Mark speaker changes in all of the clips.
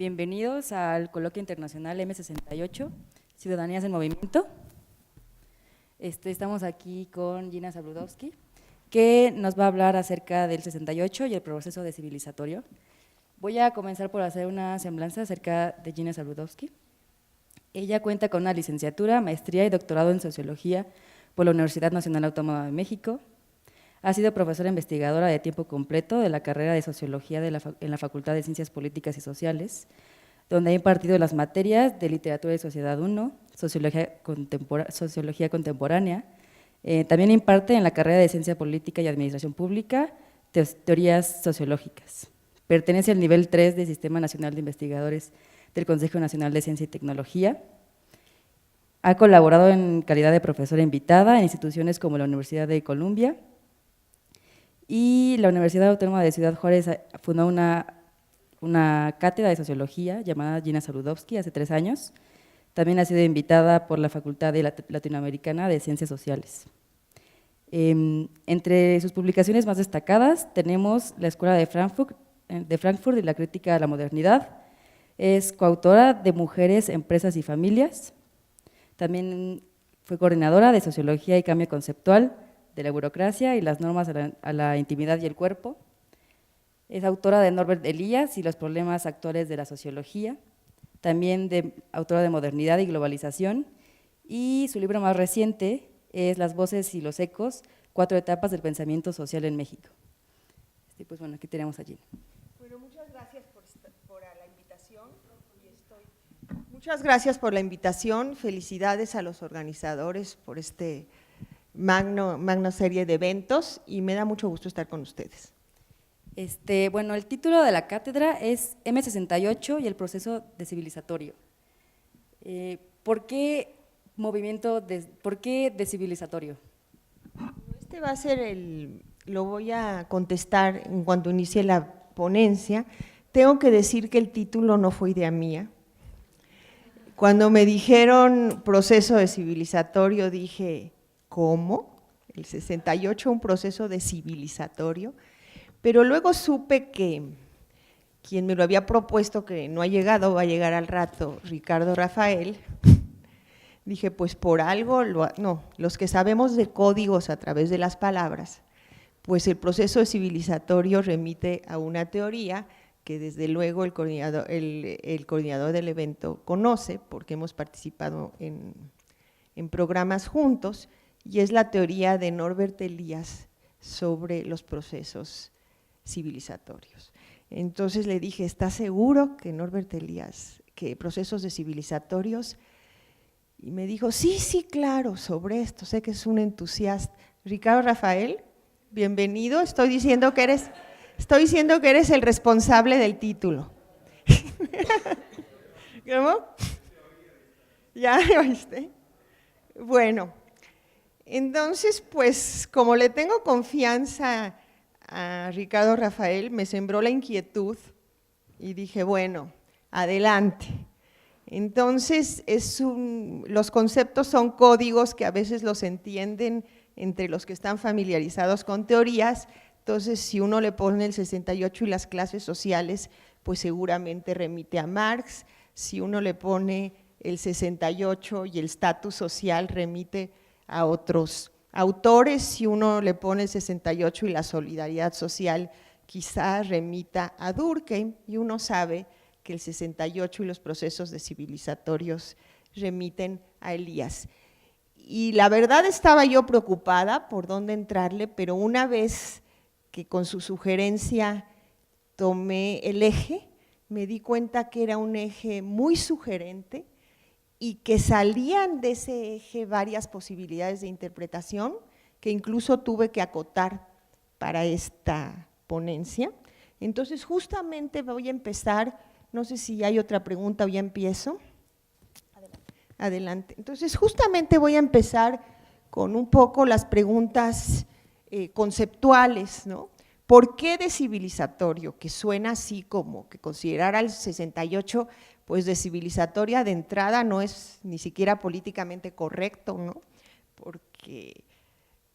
Speaker 1: Bienvenidos al Coloquio Internacional M68, Ciudadanías en Movimiento. Estamos aquí con Gina Zabludovsky, que nos va a hablar acerca del 68 y el proceso decivilizatorio. Voy a comenzar por hacer una semblanza acerca de Gina Zabludovsky. Ella cuenta con una licenciatura, maestría y doctorado en Sociología por la Universidad Nacional Autónoma de México. Ha sido profesora investigadora de tiempo completo de la carrera de Sociología en la Facultad de Ciencias Políticas y Sociales, donde ha impartido las materias de Literatura y Sociedad 1, Sociología Contemporánea. También imparte en la carrera de Ciencia Política y Administración Pública, Teorías Sociológicas. Pertenece al nivel 3 del Sistema Nacional de Investigadores del Consejo Nacional de Ciencia y Tecnología. Ha colaborado en calidad de profesora invitada en instituciones como la Universidad de Columbia, y la Universidad Autónoma de Ciudad Juárez fundó una cátedra de sociología llamada Gina Zabludovsky hace 3 años. También ha sido invitada por la Facultad Latinoamericana de Ciencias Sociales. Entre sus publicaciones más destacadas tenemos la Escuela de Frankfurt y la Crítica a la Modernidad. Es coautora de Mujeres, Empresas y Familias. También fue coordinadora de Sociología y Cambio Conceptual, de la burocracia y las normas a la intimidad y el cuerpo. Es autora de Norbert Elias y los problemas actuales de la sociología, también autora de Modernidad y Globalización, y su libro más reciente es Las voces y los ecos, 4 etapas del pensamiento social en México. Pues bueno, aquí tenemos a Gina.
Speaker 2: Bueno, muchas gracias por la invitación. Muchas gracias por la invitación, felicidades a los organizadores por este magna serie de eventos y me da mucho gusto estar con ustedes.
Speaker 1: Bueno, el título de la cátedra es M68 y el proceso decivilizatorio. ¿Por qué decivilizatorio?
Speaker 2: Este va a ser lo voy a contestar en cuanto inicie la ponencia. Tengo que decir que el título no fue idea mía. Cuando me dijeron proceso decivilizatorio dije, ¿cómo? El 68, un proceso decivilizatorio, pero luego supe que quien me lo había propuesto, que no ha llegado, va a llegar al rato, Ricardo Rafael. Dije, pues por algo, los que sabemos de códigos a través de las palabras, pues el proceso civilizatorio remite a una teoría que desde luego el coordinador del evento conoce, porque hemos participado en programas juntos, y es la teoría de Norbert Elias sobre los procesos civilizatorios. Entonces le dije, ¿estás seguro que Norbert Elias, que procesos de civilizatorios? Y me dijo, sí, claro, sobre esto, sé que es un entusiasta. Ricardo Rafael, bienvenido, estoy diciendo que eres el responsable del título. ¿Cómo? ¿Ya oíste? Bueno, entonces, pues, como le tengo confianza a Ricardo Rafael, me sembró la inquietud y dije, bueno, adelante. Entonces, los conceptos son códigos que a veces los entienden entre los que están familiarizados con teorías. Entonces, si uno le pone el 68 y las clases sociales, pues seguramente remite a Marx. Si uno le pone el 68 y el estatus social, remite a otros autores. Si uno le pone el 68 y la solidaridad social, quizás remita a Durkheim, y uno sabe que el 68 y los procesos decivilizatorios remiten a Elías. Y la verdad estaba yo preocupada por dónde entrarle, pero una vez que con su sugerencia tomé el eje, me di cuenta que era un eje muy sugerente y que salían de ese eje varias posibilidades de interpretación que incluso tuve que acotar para esta ponencia. Entonces, justamente voy a empezar, no sé si hay otra pregunta o ya empiezo. Adelante. Entonces, justamente voy a empezar con un poco las preguntas conceptuales, ¿no? ¿Por qué decivilizatorio? Que suena así como que considerar al 68 pues decivilizatoria de entrada no es ni siquiera políticamente correcto, ¿no? Porque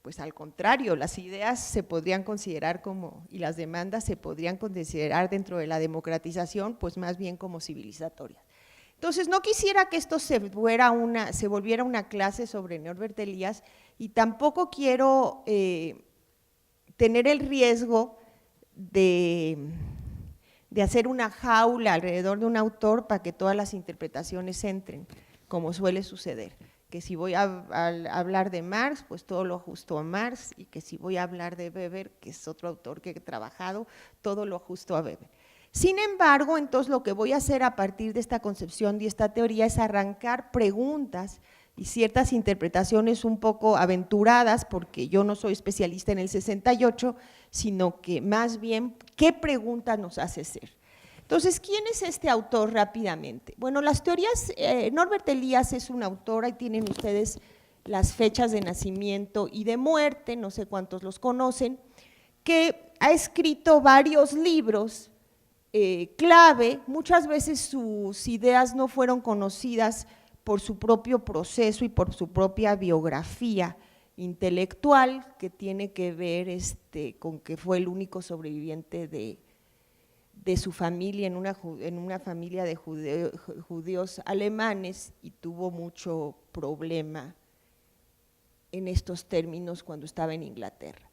Speaker 2: pues al contrario, las ideas se podrían considerar como, y las demandas se podrían considerar dentro de la democratización, pues más bien como civilizatorias. Entonces, no quisiera que esto se volviera una clase sobre Norbert Elias, y tampoco quiero tener el riesgo de hacer una jaula alrededor de un autor para que todas las interpretaciones entren, como suele suceder, que si voy a hablar de Marx, pues todo lo ajusto a Marx, y que si voy a hablar de Weber, que es otro autor que he trabajado, todo lo ajusto a Weber. Sin embargo, entonces lo que voy a hacer a partir de esta concepción y esta teoría es arrancar preguntas y ciertas interpretaciones un poco aventuradas, porque yo no soy especialista en el 68, sino que más bien, ¿qué pregunta nos hace ser? Entonces, ¿quién es este autor rápidamente? Bueno, las teorías, Norbert Elias es un autor, ahí tienen ustedes las fechas de nacimiento y de muerte, no sé cuántos los conocen, que ha escrito varios libros clave, muchas veces sus ideas no fueron conocidas por su propio proceso y por su propia biografía intelectual, que tiene que ver con que fue el único sobreviviente de su familia, en una familia de judíos alemanes, y tuvo mucho problema en estos términos cuando estaba en Inglaterra.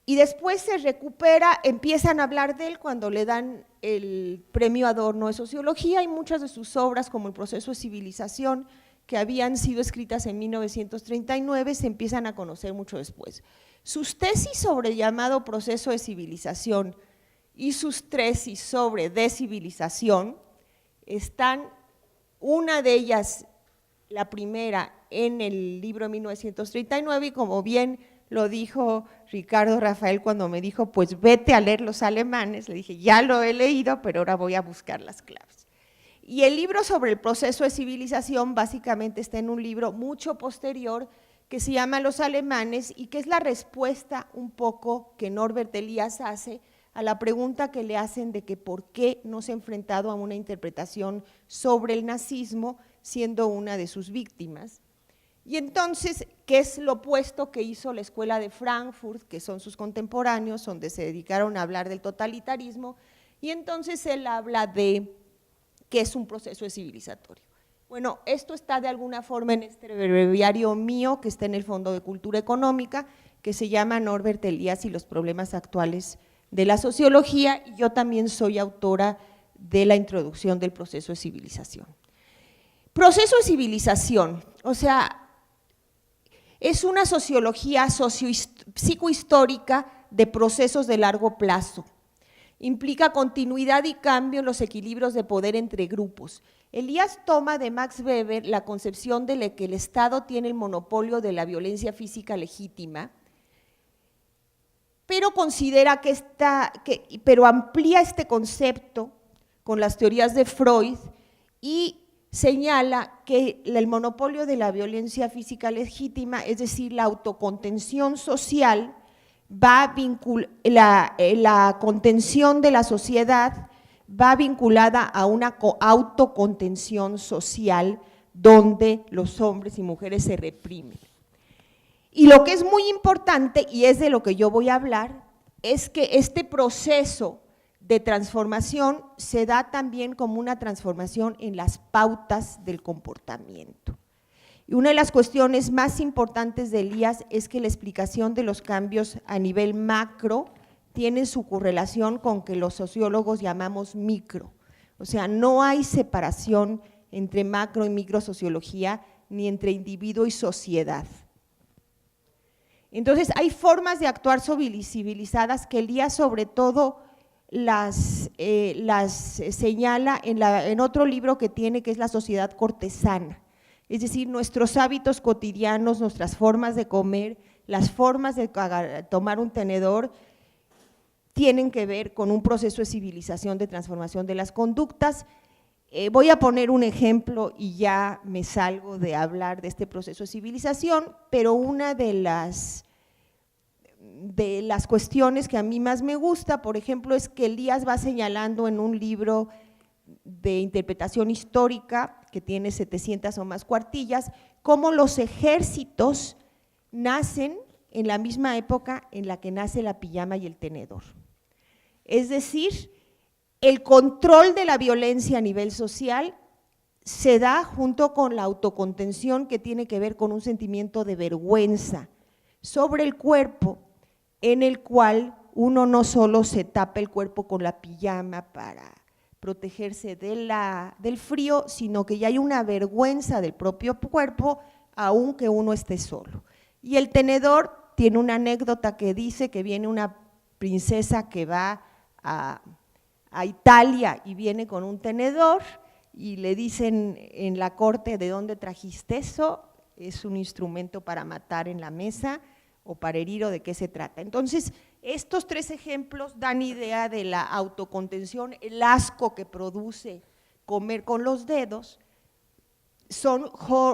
Speaker 2: Y después se recupera, empiezan a hablar de él cuando le dan el premio Adorno de Sociología, y muchas de sus obras, como El proceso de civilización, que habían sido escritas en 1939, se empiezan a conocer mucho después. Sus tesis sobre el llamado proceso de civilización y sus tesis sobre descivilización están, una de ellas, la primera, en el libro de 1939, y como bien lo dijo Ricardo Rafael cuando me dijo, pues vete a leer los alemanes, le dije, ya lo he leído, pero ahora voy a buscar las claves. Y el libro sobre el proceso de civilización básicamente está en un libro mucho posterior que se llama Los alemanes, y que es la respuesta un poco que Norbert Elias hace a la pregunta que le hacen de que por qué no se ha enfrentado a una interpretación sobre el nazismo siendo una de sus víctimas. Y entonces, ¿qué es lo opuesto que hizo la Escuela de Frankfurt, que son sus contemporáneos, donde se dedicaron a hablar del totalitarismo? Y entonces él habla de que es un proceso de civilizatorio. Bueno, esto está de alguna forma en este breviario mío, que está en el Fondo de Cultura Económica, que se llama Norbert Elias y los problemas actuales de la sociología, y yo también soy autora de la introducción del proceso de civilización. Proceso de civilización, o sea, es una sociología psicohistórica de procesos de largo plazo. Implica continuidad y cambio en los equilibrios de poder entre grupos. Elias toma de Max Weber la concepción de que el Estado tiene el monopolio de la violencia física legítima, pero considera pero amplía este concepto con las teorías de Freud y señala que el monopolio de la violencia física legítima, es decir, la autocontención social, la contención de la sociedad va vinculada a una autocontención social donde los hombres y mujeres se reprimen. Y lo que es muy importante, y es de lo que yo voy a hablar, es que este proceso de transformación se da también como una transformación en las pautas del comportamiento. Y una de las cuestiones más importantes de Elias es que la explicación de los cambios a nivel macro tiene su correlación con que los sociólogos llamamos micro. O sea, no hay separación entre macro y microsociología, ni entre individuo y sociedad. Entonces, hay formas de actuar civilizadas que Elias sobre todo las señala en otro libro que tiene, que es La sociedad cortesana. Es decir, nuestros hábitos cotidianos, nuestras formas de comer, las formas de tomar un tenedor, tienen que ver con un proceso de civilización, de transformación de las conductas. Voy a poner un ejemplo y ya me salgo de hablar de este proceso de civilización, pero una de las cuestiones que a mí más me gusta, por ejemplo, es que Elias va señalando en un libro de interpretación histórica, que tiene 700 o más cuartillas, cómo los ejércitos nacen en la misma época en la que nace la pijama y el tenedor. Es decir, el control de la violencia a nivel social se da junto con la autocontención, que tiene que ver con un sentimiento de vergüenza sobre el cuerpo, en el cual uno no solo se tapa el cuerpo con la pijama para protegerse del frío, sino que ya hay una vergüenza del propio cuerpo, aunque uno esté solo. Y el tenedor tiene una anécdota que dice que viene una princesa que va a Italia y viene con un tenedor y le dicen en la corte: ¿de dónde trajiste eso? Es un instrumento para matar en la mesa o para herir, o de qué se trata. Entonces, estos tres ejemplos dan idea de la autocontención, el asco que produce comer con los dedos, son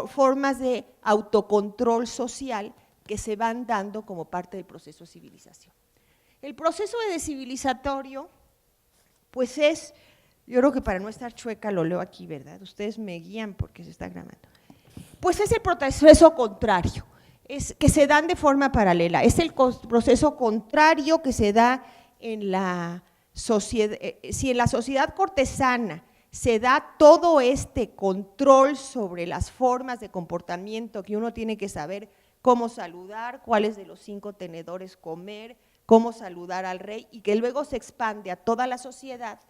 Speaker 2: formas de autocontrol social que se van dando como parte del proceso de civilización. El proceso de descivilizatorio, pues es, yo creo que para no estar chueca lo leo aquí, ¿verdad? Ustedes me guían porque se está grabando. Pues es el proceso contrario, es que se dan de forma paralela, es el proceso contrario que se da en la sociedad. Si en la sociedad cortesana se da todo este control sobre las formas de comportamiento, que uno tiene que saber cómo saludar, cuáles de los 5 tenedores comer, cómo saludar al rey, y que luego se expande a toda la sociedad.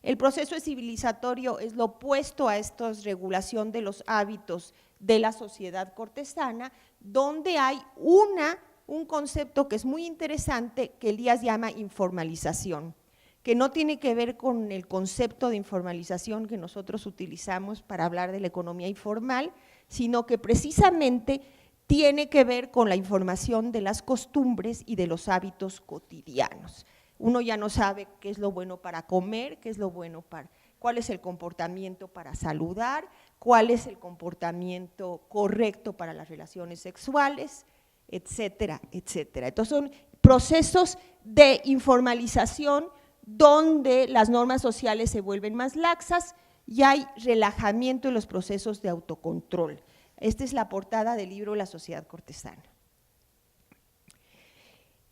Speaker 2: El proceso civilizatorio es lo opuesto a esta regulación de los hábitos de la sociedad cortesana, donde hay un concepto que es muy interesante, que Elías llama informalización, que no tiene que ver con el concepto de informalización que nosotros utilizamos para hablar de la economía informal, sino que precisamente tiene que ver con la información de las costumbres y de los hábitos cotidianos. Uno ya no sabe qué es lo bueno para comer, qué es lo bueno para, cuál es el comportamiento para saludar, cuál es el comportamiento correcto para las relaciones sexuales, etcétera, etcétera. Entonces son procesos de informalización donde las normas sociales se vuelven más laxas y hay relajamiento en los procesos de autocontrol. Esta es la portada del libro La sociedad cortesana.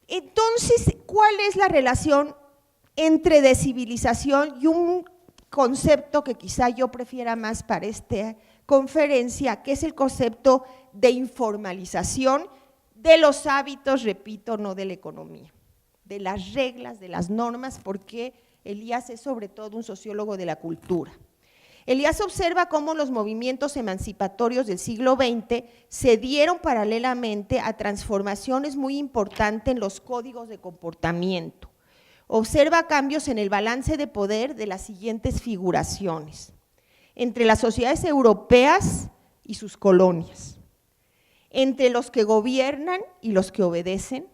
Speaker 2: Entonces, ¿cuál es la relación entre descivilización y un concepto que quizá yo prefiera más para esta conferencia, que es el concepto de informalización de los hábitos, repito, no de la economía, de las reglas, de las normas, porque Elías es sobre todo un sociólogo de la cultura. Elías observa cómo los movimientos emancipatorios del siglo XX se dieron paralelamente a transformaciones muy importantes en los códigos de comportamiento. Observa cambios en el balance de poder de las siguientes figuraciones: entre las sociedades europeas y sus colonias, entre los que gobiernan y los que obedecen,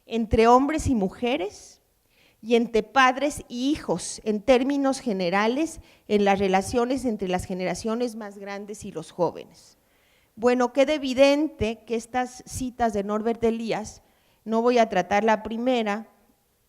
Speaker 2: entre hombres y mujeres, y entre padres y hijos, en términos generales, en las relaciones entre las generaciones más grandes y los jóvenes. Bueno, queda evidente que estas citas de Norbert Elias, no voy a tratar la primera,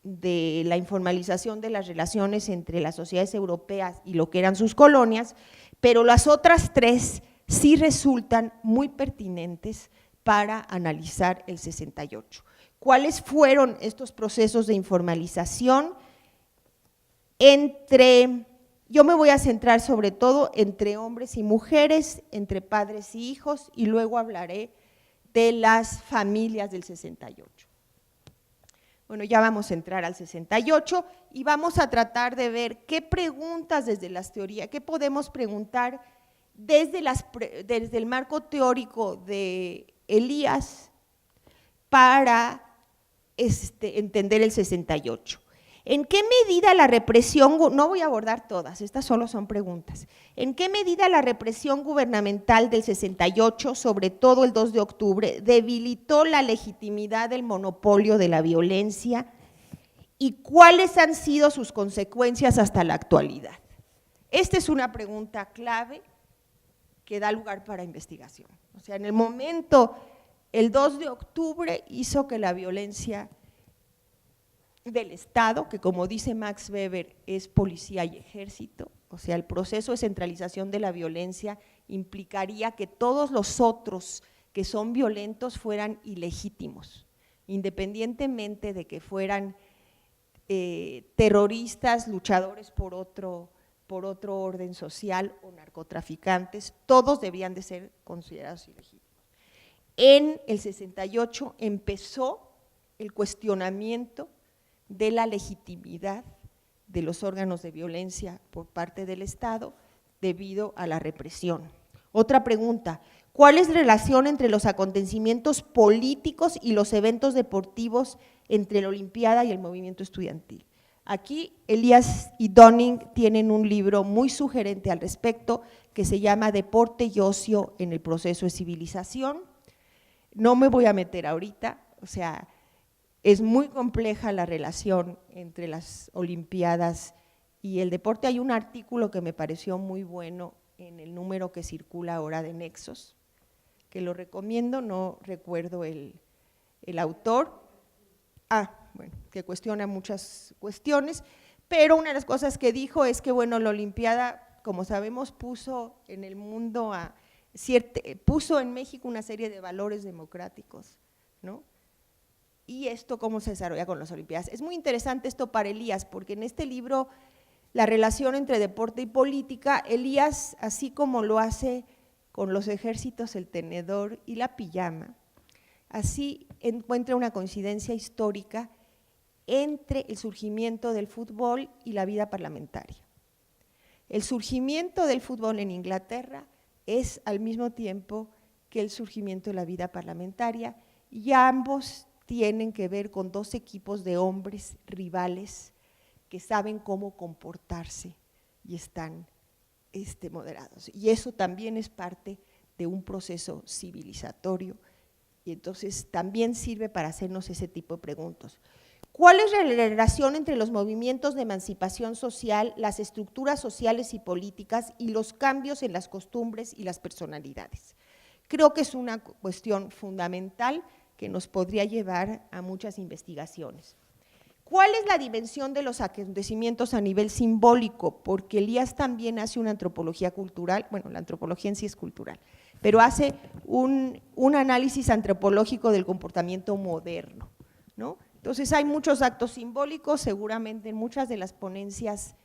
Speaker 2: de la informalización de las relaciones entre las sociedades europeas y lo que eran sus colonias, pero las otras 3 sí resultan muy pertinentes para analizar el 68. ¿Cuáles fueron estos procesos de informalización? Yo me voy a centrar sobre todo entre hombres y mujeres, entre padres y hijos, y luego hablaré de las familias del 68. Bueno, ya vamos a entrar al 68 y vamos a tratar de ver qué preguntas desde las teorías, qué podemos preguntar desde el marco teórico de Elías para entender el 68. ¿En qué medida la represión, no voy a abordar todas, estas solo son preguntas, en qué medida la represión gubernamental del 68, sobre todo el 2 de octubre, debilitó la legitimidad del monopolio de la violencia y cuáles han sido sus consecuencias hasta la actualidad? Esta es una pregunta clave que da lugar para investigación. O sea, en el momento, el 2 de octubre hizo que la violencia del Estado, que como dice Max Weber es policía y ejército, o sea, el proceso de centralización de la violencia implicaría que todos los otros que son violentos fueran ilegítimos, independientemente de que fueran terroristas, luchadores por otro orden social o narcotraficantes, todos debían de ser considerados ilegítimos. En el 68 empezó el cuestionamiento de la legitimidad de los órganos de violencia por parte del Estado debido a la represión. Otra pregunta, ¿cuál es la relación entre los acontecimientos políticos y los eventos deportivos entre la Olimpiada y el movimiento estudiantil? Aquí Elías y Dunning tienen un libro muy sugerente al respecto que se llama Deporte y ocio en el proceso de civilización. No me voy a meter ahorita, o sea, es muy compleja la relación entre las Olimpiadas y el deporte. Hay un artículo que me pareció muy bueno en el número que circula ahora de Nexos, que lo recomiendo, no recuerdo el autor, bueno, que cuestiona muchas cuestiones, pero una de las cosas que dijo es que, bueno, la Olimpiada, como sabemos, puso en el mundo, puso en México una serie de valores democráticos, ¿no? Y esto cómo se desarrolla con las Olimpiadas. Es muy interesante esto para Elías, porque en este libro, la relación entre deporte y política, Elías, así como lo hace con los ejércitos, el tenedor y la pijama, así encuentra una coincidencia histórica entre el surgimiento del fútbol y la vida parlamentaria. El surgimiento del fútbol en Inglaterra es al mismo tiempo que el surgimiento de la vida parlamentaria, y ambos tienen que ver con dos equipos de hombres rivales que saben cómo comportarse y están moderados. Y eso también es parte de un proceso civilizatorio, y entonces también sirve para hacernos ese tipo de preguntas. ¿Cuál es la relación entre los movimientos de emancipación social, las estructuras sociales y políticas y los cambios en las costumbres y las personalidades? Creo que es una cuestión fundamental que nos podría llevar a muchas investigaciones. ¿Cuál es la dimensión de los acontecimientos a nivel simbólico? Porque Elías también hace una antropología cultural, bueno, la antropología en sí es cultural, pero hace un análisis antropológico del comportamiento moderno, ¿no? Entonces hay muchos actos simbólicos, seguramente en muchas de las ponencias,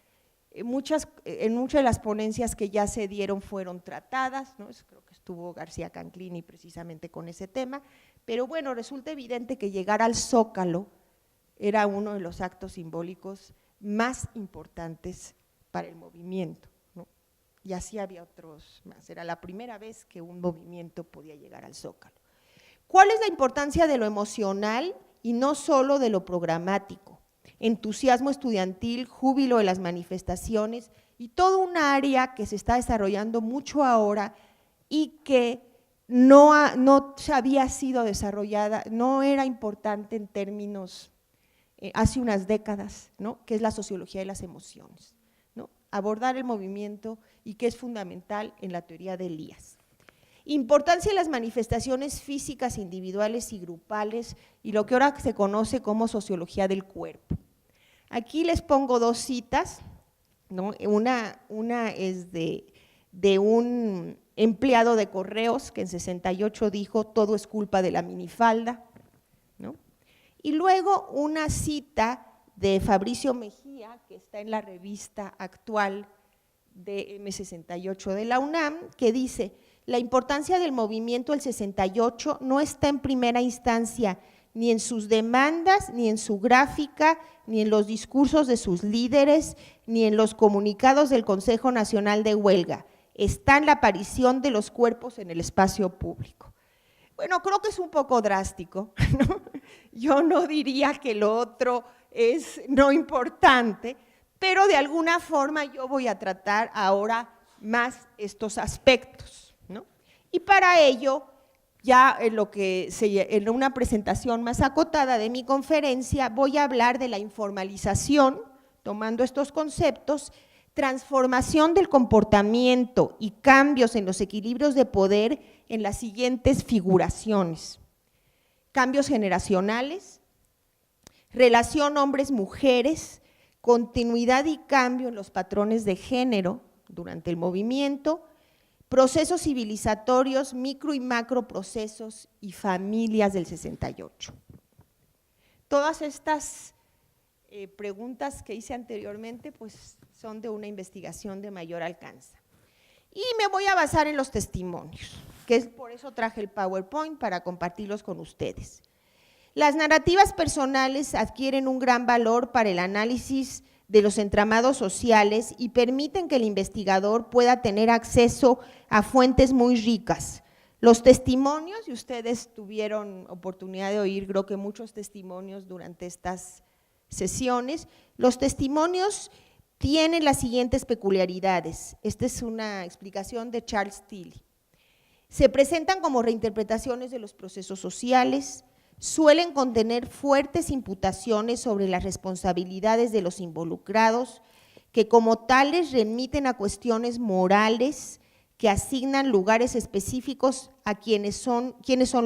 Speaker 2: en muchas de las ponencias que ya se dieron fueron tratadas, ¿no? Creo que estuvo García Canclini precisamente con ese tema, pero bueno, resulta evidente que llegar al Zócalo era uno de los actos simbólicos más importantes para el movimiento, ¿no? Y así había otros más, era la primera vez que un movimiento podía llegar al Zócalo. ¿Cuál es la importancia de lo emocional y no solo de lo programático? Entusiasmo estudiantil, júbilo de las manifestaciones y todo un área que se está desarrollando mucho ahora y que no había sido desarrollada, no era importante en términos hace unas décadas, ¿no? Que es la sociología de las emociones, ¿no? Abordar el movimiento y que es fundamental en la teoría de Elías. Importancia de las manifestaciones físicas individuales y grupales y lo que ahora se conoce como sociología del cuerpo. Aquí les pongo dos citas, ¿no? Una es de un empleado de correos que en 68 dijo: todo es culpa de la minifalda, ¿no? Y luego una cita de Fabricio Mejía, que está en la revista actual de M68 de la UNAM, que dice: la importancia del movimiento del 68 no está en primera instancia ni en sus demandas, ni en su gráfica, ni en los discursos de sus líderes, ni en los comunicados del Consejo Nacional de Huelga, está en la aparición de los cuerpos en el espacio público. Bueno, creo que es un poco drástico, ¿no? Yo no diría que lo otro es no importante, pero de alguna forma yo voy a tratar ahora más estos aspectos, ¿no? Y para ello, ya en una presentación más acotada de mi conferencia, voy a hablar de la informalización, tomando estos conceptos, transformación del comportamiento y cambios en los equilibrios de poder en las siguientes figuraciones: cambios generacionales, relación hombres-mujeres, continuidad y cambio en los patrones de género durante el movimiento, procesos civilizatorios, micro y macro procesos y familias del 68. Todas estas preguntas que hice anteriormente pues son de una investigación de mayor alcance. Y me voy a basar en los testimonios, que es por eso traje el PowerPoint para compartirlos con ustedes. Las narrativas personales adquieren un gran valor para el análisis de los entramados sociales y permiten que el investigador pueda tener acceso a fuentes muy ricas. Los testimonios, y ustedes tuvieron oportunidad de oír, creo que muchos testimonios durante estas sesiones, los testimonios tienen las siguientes peculiaridades. Esta es una explicación de Charles Tilly. Se presentan como reinterpretaciones de los procesos sociales, suelen contener fuertes imputaciones sobre las responsabilidades de los involucrados, que como tales remiten a cuestiones morales que asignan lugares específicos a quienes son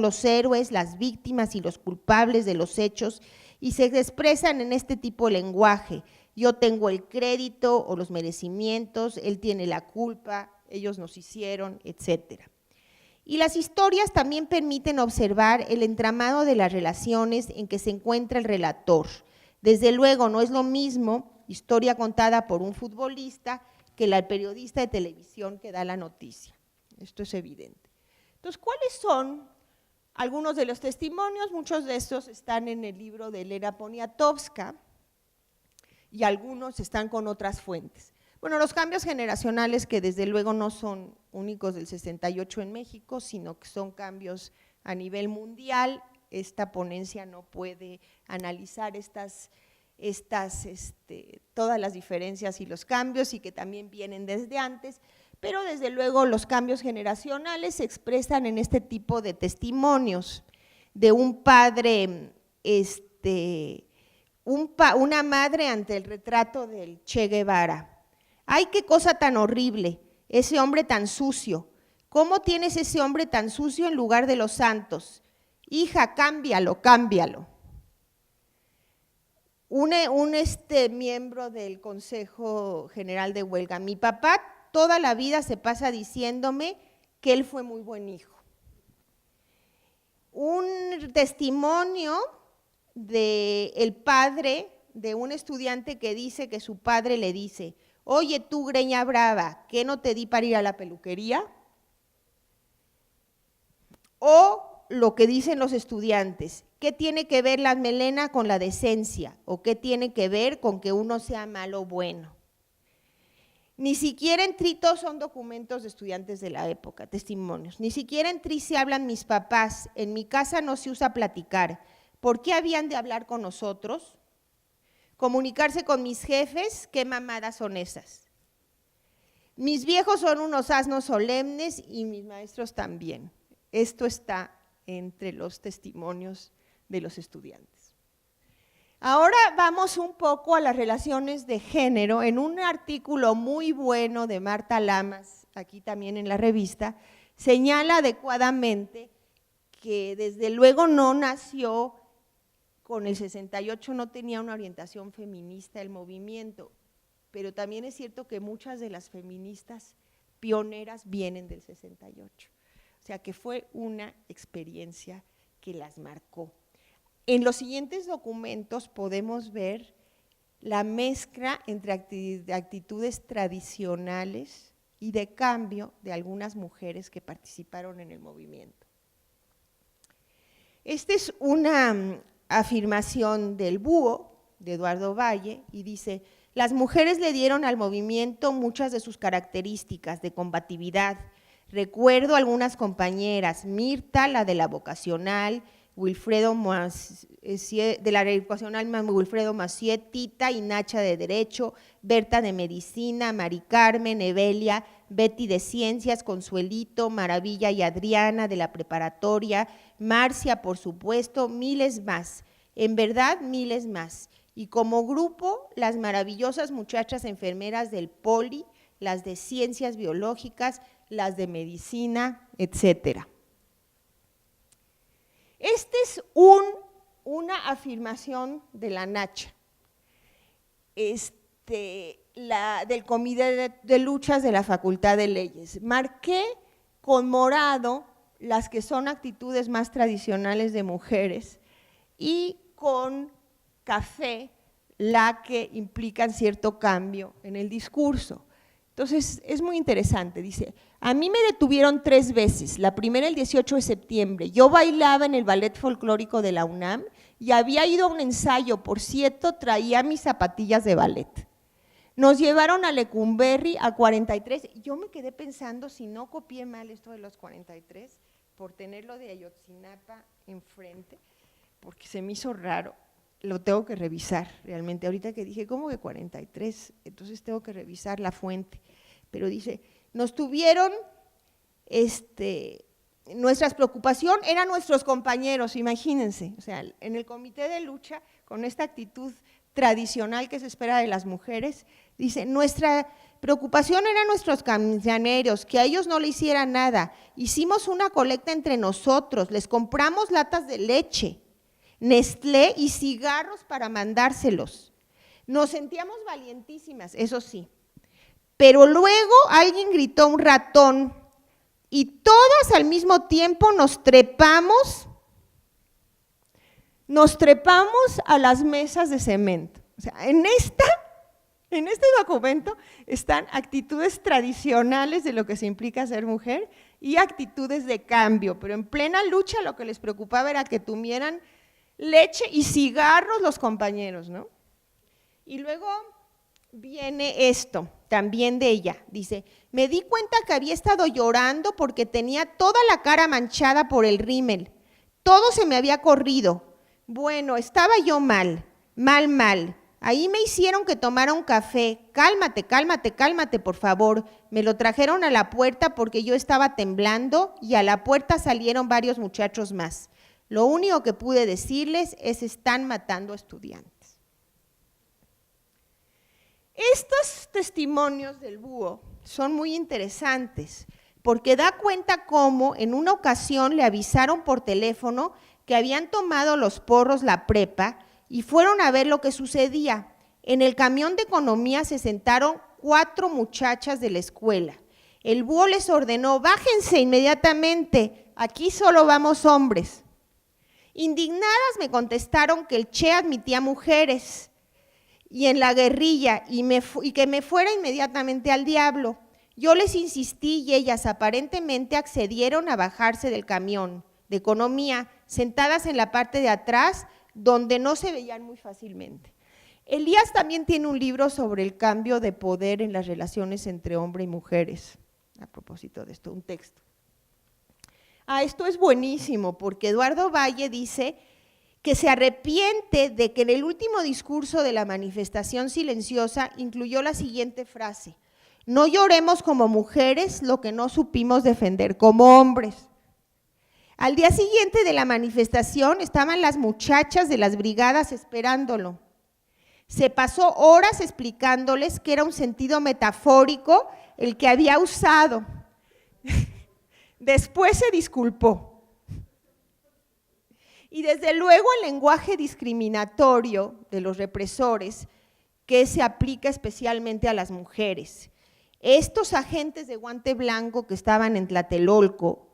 Speaker 2: los héroes, las víctimas y los culpables de los hechos, y se expresan en este tipo de lenguaje: yo tengo el crédito o los merecimientos, él tiene la culpa, ellos nos hicieron, etcétera. Y las historias también permiten observar el entramado de las relaciones en que se encuentra el relator. Desde luego no es lo mismo historia contada por un futbolista que la periodista de televisión que da la noticia. Esto es evidente. Entonces, ¿cuáles son algunos de los testimonios? Muchos de estos están en el libro de Elena Poniatowska y algunos están con otras fuentes. Bueno, los cambios generacionales, que desde luego no son únicos del 68 en México, sino que son cambios a nivel mundial. Esta ponencia no puede analizar todas las diferencias y los cambios, y que también vienen desde antes, pero desde luego los cambios generacionales se expresan en este tipo de testimonios de un padre, una madre ante el retrato del Che Guevara. ¡Ay, qué cosa tan horrible! Ese hombre tan sucio. ¿Cómo tienes ese hombre tan sucio en lugar de los santos? Hija, cámbialo, cámbialo. Un miembro del Consejo General de Huelga: mi papá toda la vida se pasa diciéndome que él fue muy buen hijo. Un testimonio del padre de un estudiante que dice que su padre le dice: oye tú, greña brava, ¿qué no te di para ir a la peluquería? O lo que dicen los estudiantes: ¿qué tiene que ver la melena con la decencia? ¿O qué tiene que ver con que uno sea malo o bueno? Ni siquiera en TRI, todos son documentos de estudiantes de la época, testimonios. Ni siquiera en TRI se hablan mis papás, en mi casa no se usa platicar. ¿Por qué habían de hablar con nosotros? Comunicarse con mis jefes, ¿qué mamadas son esas? Mis viejos son unos asnos solemnes y mis maestros también. Esto está entre los testimonios de los estudiantes. Ahora vamos un poco a las relaciones de género. En un artículo muy bueno de Marta Lamas, aquí también en la revista, señala adecuadamente que desde luego no nació con el 68, no tenía una orientación feminista el movimiento, pero también es cierto que muchas de las feministas pioneras vienen del 68. O sea que fue una experiencia que las marcó. En los siguientes documentos podemos ver la mezcla entre actitudes tradicionales y de cambio de algunas mujeres que participaron en el movimiento. Esta es una afirmación del Búho, de Eduardo Valle, y dice: las mujeres le dieron al movimiento muchas de sus características de combatividad. Recuerdo algunas compañeras: Mirta, la de la vocacional, Wilfredo Macié, Tita y Nacha de Derecho, Berta de Medicina, Mari Carmen, Evelia, Betty de Ciencias, Consuelito, Maravilla y Adriana de la preparatoria, Marcia, por supuesto, miles más, en verdad miles más. Y como grupo, las maravillosas muchachas enfermeras del Poli, las de Ciencias Biológicas, las de Medicina, etcétera. Esta es una afirmación de la Nacha. del Comité de Luchas de la Facultad de Leyes. Marqué con morado las que son actitudes más tradicionales de mujeres y con café la que implican cierto cambio en el discurso. Entonces, es muy interesante, dice, a mí me detuvieron 3 veces, la primera el 18 de septiembre, yo bailaba en el ballet folclórico de la UNAM y había ido a un ensayo, por cierto, traía mis zapatillas de ballet. Nos llevaron a Lecumberri a 43, yo me quedé pensando si no copié mal esto de los 43, por tenerlo de Ayotzinapa enfrente, porque se me hizo raro. Lo tengo que revisar realmente, ahorita que dije, ¿cómo que 43? Entonces tengo que revisar la fuente, pero dice, nos tuvieron, nuestra preocupación eran nuestros compañeros, imagínense, o sea, en el comité de lucha, con esta actitud tradicional que se espera de las mujeres, dice, nuestra preocupación eran nuestros camioneros, que a ellos no le hicieran nada, hicimos una colecta entre nosotros, les compramos latas de leche, Nestlé y cigarros para mandárselos. Nos sentíamos valientísimas, eso sí, pero luego alguien gritó un ratón y todas al mismo tiempo nos trepamos a las mesas de cemento. O sea, en este documento están actitudes tradicionales de lo que se implica ser mujer y actitudes de cambio, pero en plena lucha lo que les preocupaba era que tuvieran leche y cigarros los compañeros, ¿no? Y luego viene esto, también de ella, dice, me di cuenta que había estado llorando porque tenía toda la cara manchada por el rímel, todo se me había corrido, bueno, estaba yo mal, ahí me hicieron que tomara un café, cálmate, por favor, me lo trajeron a la puerta porque yo estaba temblando y a la puerta salieron varios muchachos más. Lo único que pude decirles es están matando a estudiantes. Estos testimonios del búho son muy interesantes porque da cuenta cómo en una ocasión le avisaron por teléfono que habían tomado los porros la prepa y fueron a ver lo que sucedía. En el camión de economía se sentaron 4 muchachas de la escuela. El búho les ordenó, bájense inmediatamente, aquí solo vamos hombres. Indignadas me contestaron que el Che admitía mujeres y en la guerrilla y que me fuera inmediatamente al diablo. Yo les insistí y ellas aparentemente accedieron a bajarse del camión de economía, sentadas en la parte de atrás donde no se veían muy fácilmente. Elías también tiene un libro sobre el cambio de poder en las relaciones entre hombres y mujeres, a propósito de esto, un texto. Esto es buenísimo porque Eduardo Valle dice que se arrepiente de que en el último discurso de la manifestación silenciosa incluyó la siguiente frase, no lloremos como mujeres lo que no supimos defender como hombres. Al día siguiente de la manifestación estaban las muchachas de las brigadas esperándolo. Se pasó horas explicándoles que era un sentido metafórico el que había usado. Después se disculpó. Y desde luego el lenguaje discriminatorio de los represores que se aplica especialmente a las mujeres. Estos agentes de guante blanco que estaban en Tlatelolco,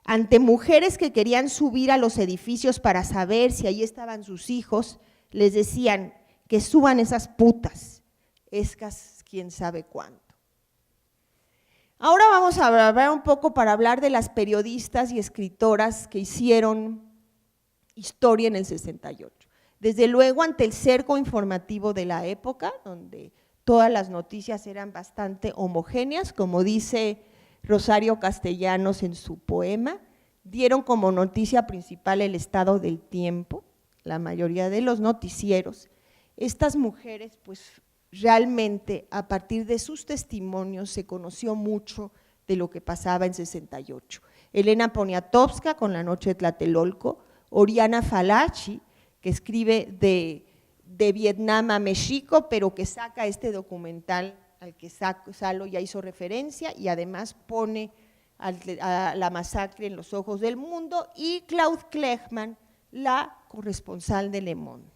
Speaker 2: ante mujeres que querían subir a los edificios para saber si ahí estaban sus hijos, les decían que suban esas putas, esas quién sabe cuánto. Ahora vamos a hablar un poco para hablar de las periodistas y escritoras que hicieron historia en el 68. Desde luego ante el cerco informativo de la época, donde todas las noticias eran bastante homogéneas, como dice Rosario Castellanos en su poema, dieron como noticia principal el estado del tiempo, la mayoría de los noticieros. Estas mujeres pues realmente a partir de sus testimonios se conoció mucho de lo que pasaba en 68. Elena Poniatowska con La noche de Tlatelolco, Oriana Fallaci, que escribe de Vietnam a México, pero que saca este documental al que Salo ya hizo referencia y además pone a la masacre en los ojos del mundo, y Claude Klechman, la corresponsal de Le Monde.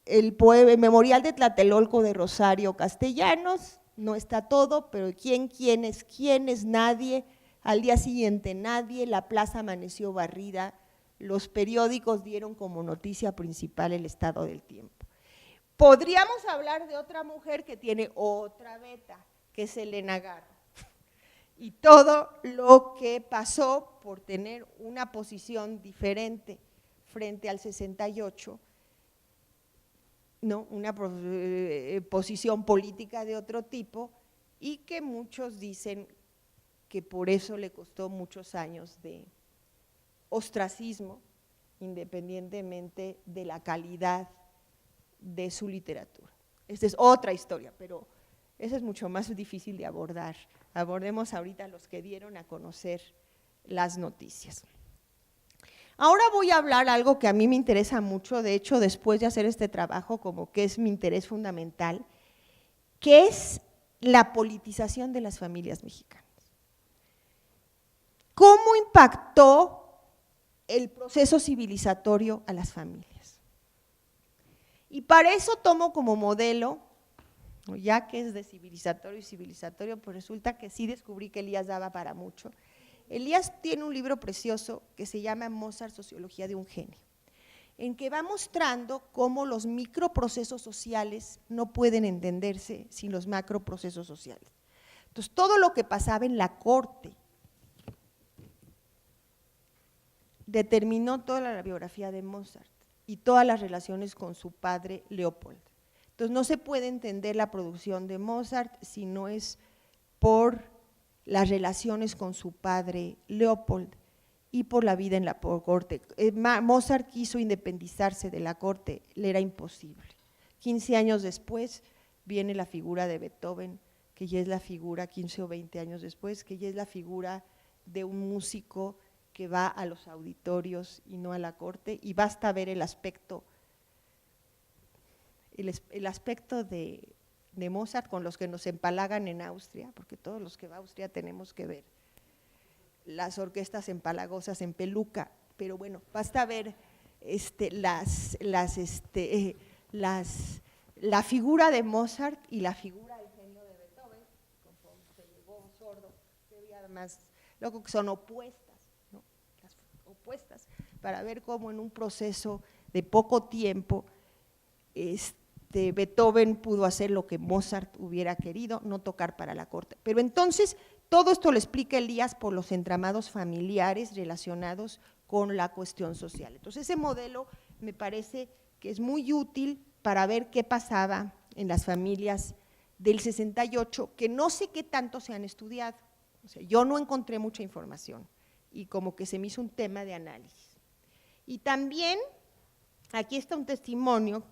Speaker 2: el memorial de Tlatelolco de Rosario Castellanos, no está todo, pero quién es nadie, al día siguiente nadie, la plaza amaneció barrida, los periódicos dieron como noticia principal el estado del tiempo. Podríamos hablar de otra mujer que tiene otra beta, que es Elena Garro, y todo lo que pasó por tener una posición diferente frente al 68, ¿no? Una posición política de otro tipo, y que muchos dicen que por eso le costó muchos años de ostracismo, independientemente de la calidad de su literatura. Esta es otra historia, pero esa es mucho más difícil de abordar. Abordemos ahorita los que dieron a conocer las noticias. Ahora voy a hablar algo que a mí me interesa mucho, de hecho después de hacer este trabajo como que es mi interés fundamental, que es la politización de las familias mexicanas. ¿Cómo impactó el proceso civilizatorio a las familias? Y para eso tomo como modelo, ya que es de civilizatorio, pues resulta que sí descubrí que Elías daba para mucho. Elías tiene un libro precioso que se llama Mozart, Sociología de un genio, en que va mostrando cómo los microprocesos sociales no pueden entenderse sin los macroprocesos sociales. Entonces, todo lo que pasaba en la corte determinó toda la biografía de Mozart y todas las relaciones con su padre Leopold. Entonces, no se puede entender la producción de Mozart si no es por las relaciones con su padre Leopold y por la vida en la corte. Mozart quiso independizarse de la corte, le era imposible. 15 años después viene la figura de Beethoven, que ya es la figura, 15 o 20 años después, que ya es la figura de un músico que va a los auditorios y no a la corte, y basta ver el aspecto de Mozart con los que nos empalagan en Austria, porque todos los que va a Austria tenemos que ver las orquestas empalagosas en peluca, pero bueno, basta ver la figura de Mozart y la figura del genio de Beethoven, como se llegó sordo, además, luego que son opuestas, ¿no? Las opuestas, para ver cómo en un proceso de poco tiempo Beethoven pudo hacer lo que Mozart hubiera querido, no tocar para la corte. Pero entonces, todo esto lo explica Elías por los entramados familiares relacionados con la cuestión social. Entonces, ese modelo me parece que es muy útil para ver qué pasaba en las familias del 68, que no sé qué tanto se han estudiado. O sea, yo no encontré mucha información y como que se me hizo un tema de análisis. Y también, aquí está un testimonio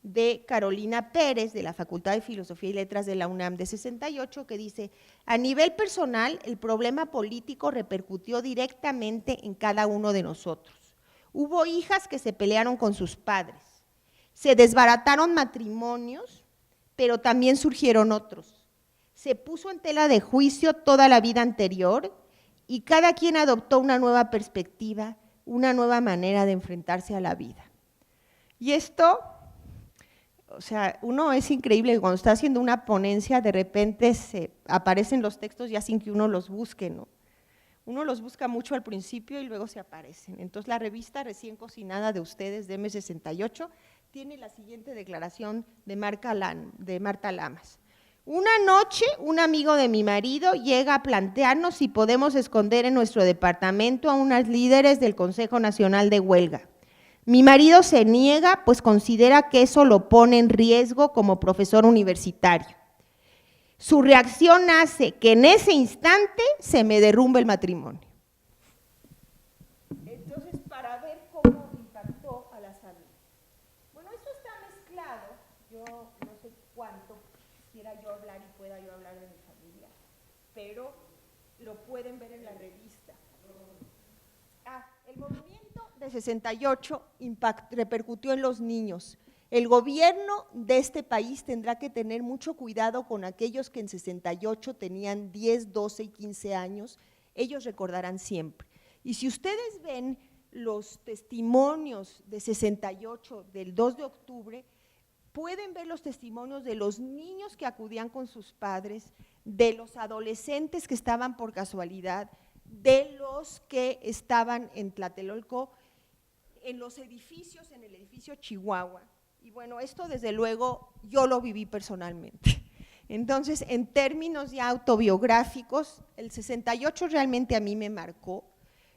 Speaker 2: de Carolina Pérez, de la Facultad de Filosofía y Letras de la UNAM de 68, que dice: a nivel personal, el problema político repercutió directamente en cada uno de nosotros. Hubo hijas que se pelearon con sus padres, se desbarataron matrimonios, pero también surgieron otros. Se puso en tela de juicio toda la vida anterior y cada quien adoptó una nueva perspectiva, una nueva manera de enfrentarse a la vida. Y esto… O sea, uno es increíble que cuando está haciendo una ponencia de repente se aparecen los textos ya sin que uno los busque, ¿no? Uno los busca mucho al principio y luego se aparecen. Entonces la revista recién cocinada de ustedes, de M68, tiene la siguiente declaración de Marta Lamas. Una noche un amigo de mi marido llega a plantearnos si podemos esconder en nuestro departamento a unas líderes del Consejo Nacional de Huelga. Mi marido se niega, pues considera que eso lo pone en riesgo como profesor universitario. Su reacción hace que en ese instante se me derrumbe el matrimonio. Entonces, para ver cómo impactó a las familias. Bueno, eso está mezclado, yo no sé cuánto quisiera yo hablar y pueda yo hablar de mi familia, pero lo pueden ver en la revista. El movimiento de 68 repercutió en los niños. El gobierno de este país tendrá que tener mucho cuidado con aquellos que en 68 tenían 10, 12 y 15 años, ellos recordarán siempre. Y si ustedes ven los testimonios de 68 del 2 de octubre, pueden ver los testimonios de los niños que acudían con sus padres, de los adolescentes que estaban por casualidad, de los que estaban en Tlatelolco, en los edificios, en el edificio Chihuahua. Y bueno, esto desde luego yo lo viví personalmente. Entonces, en términos ya autobiográficos, el 68 realmente a mí me marcó.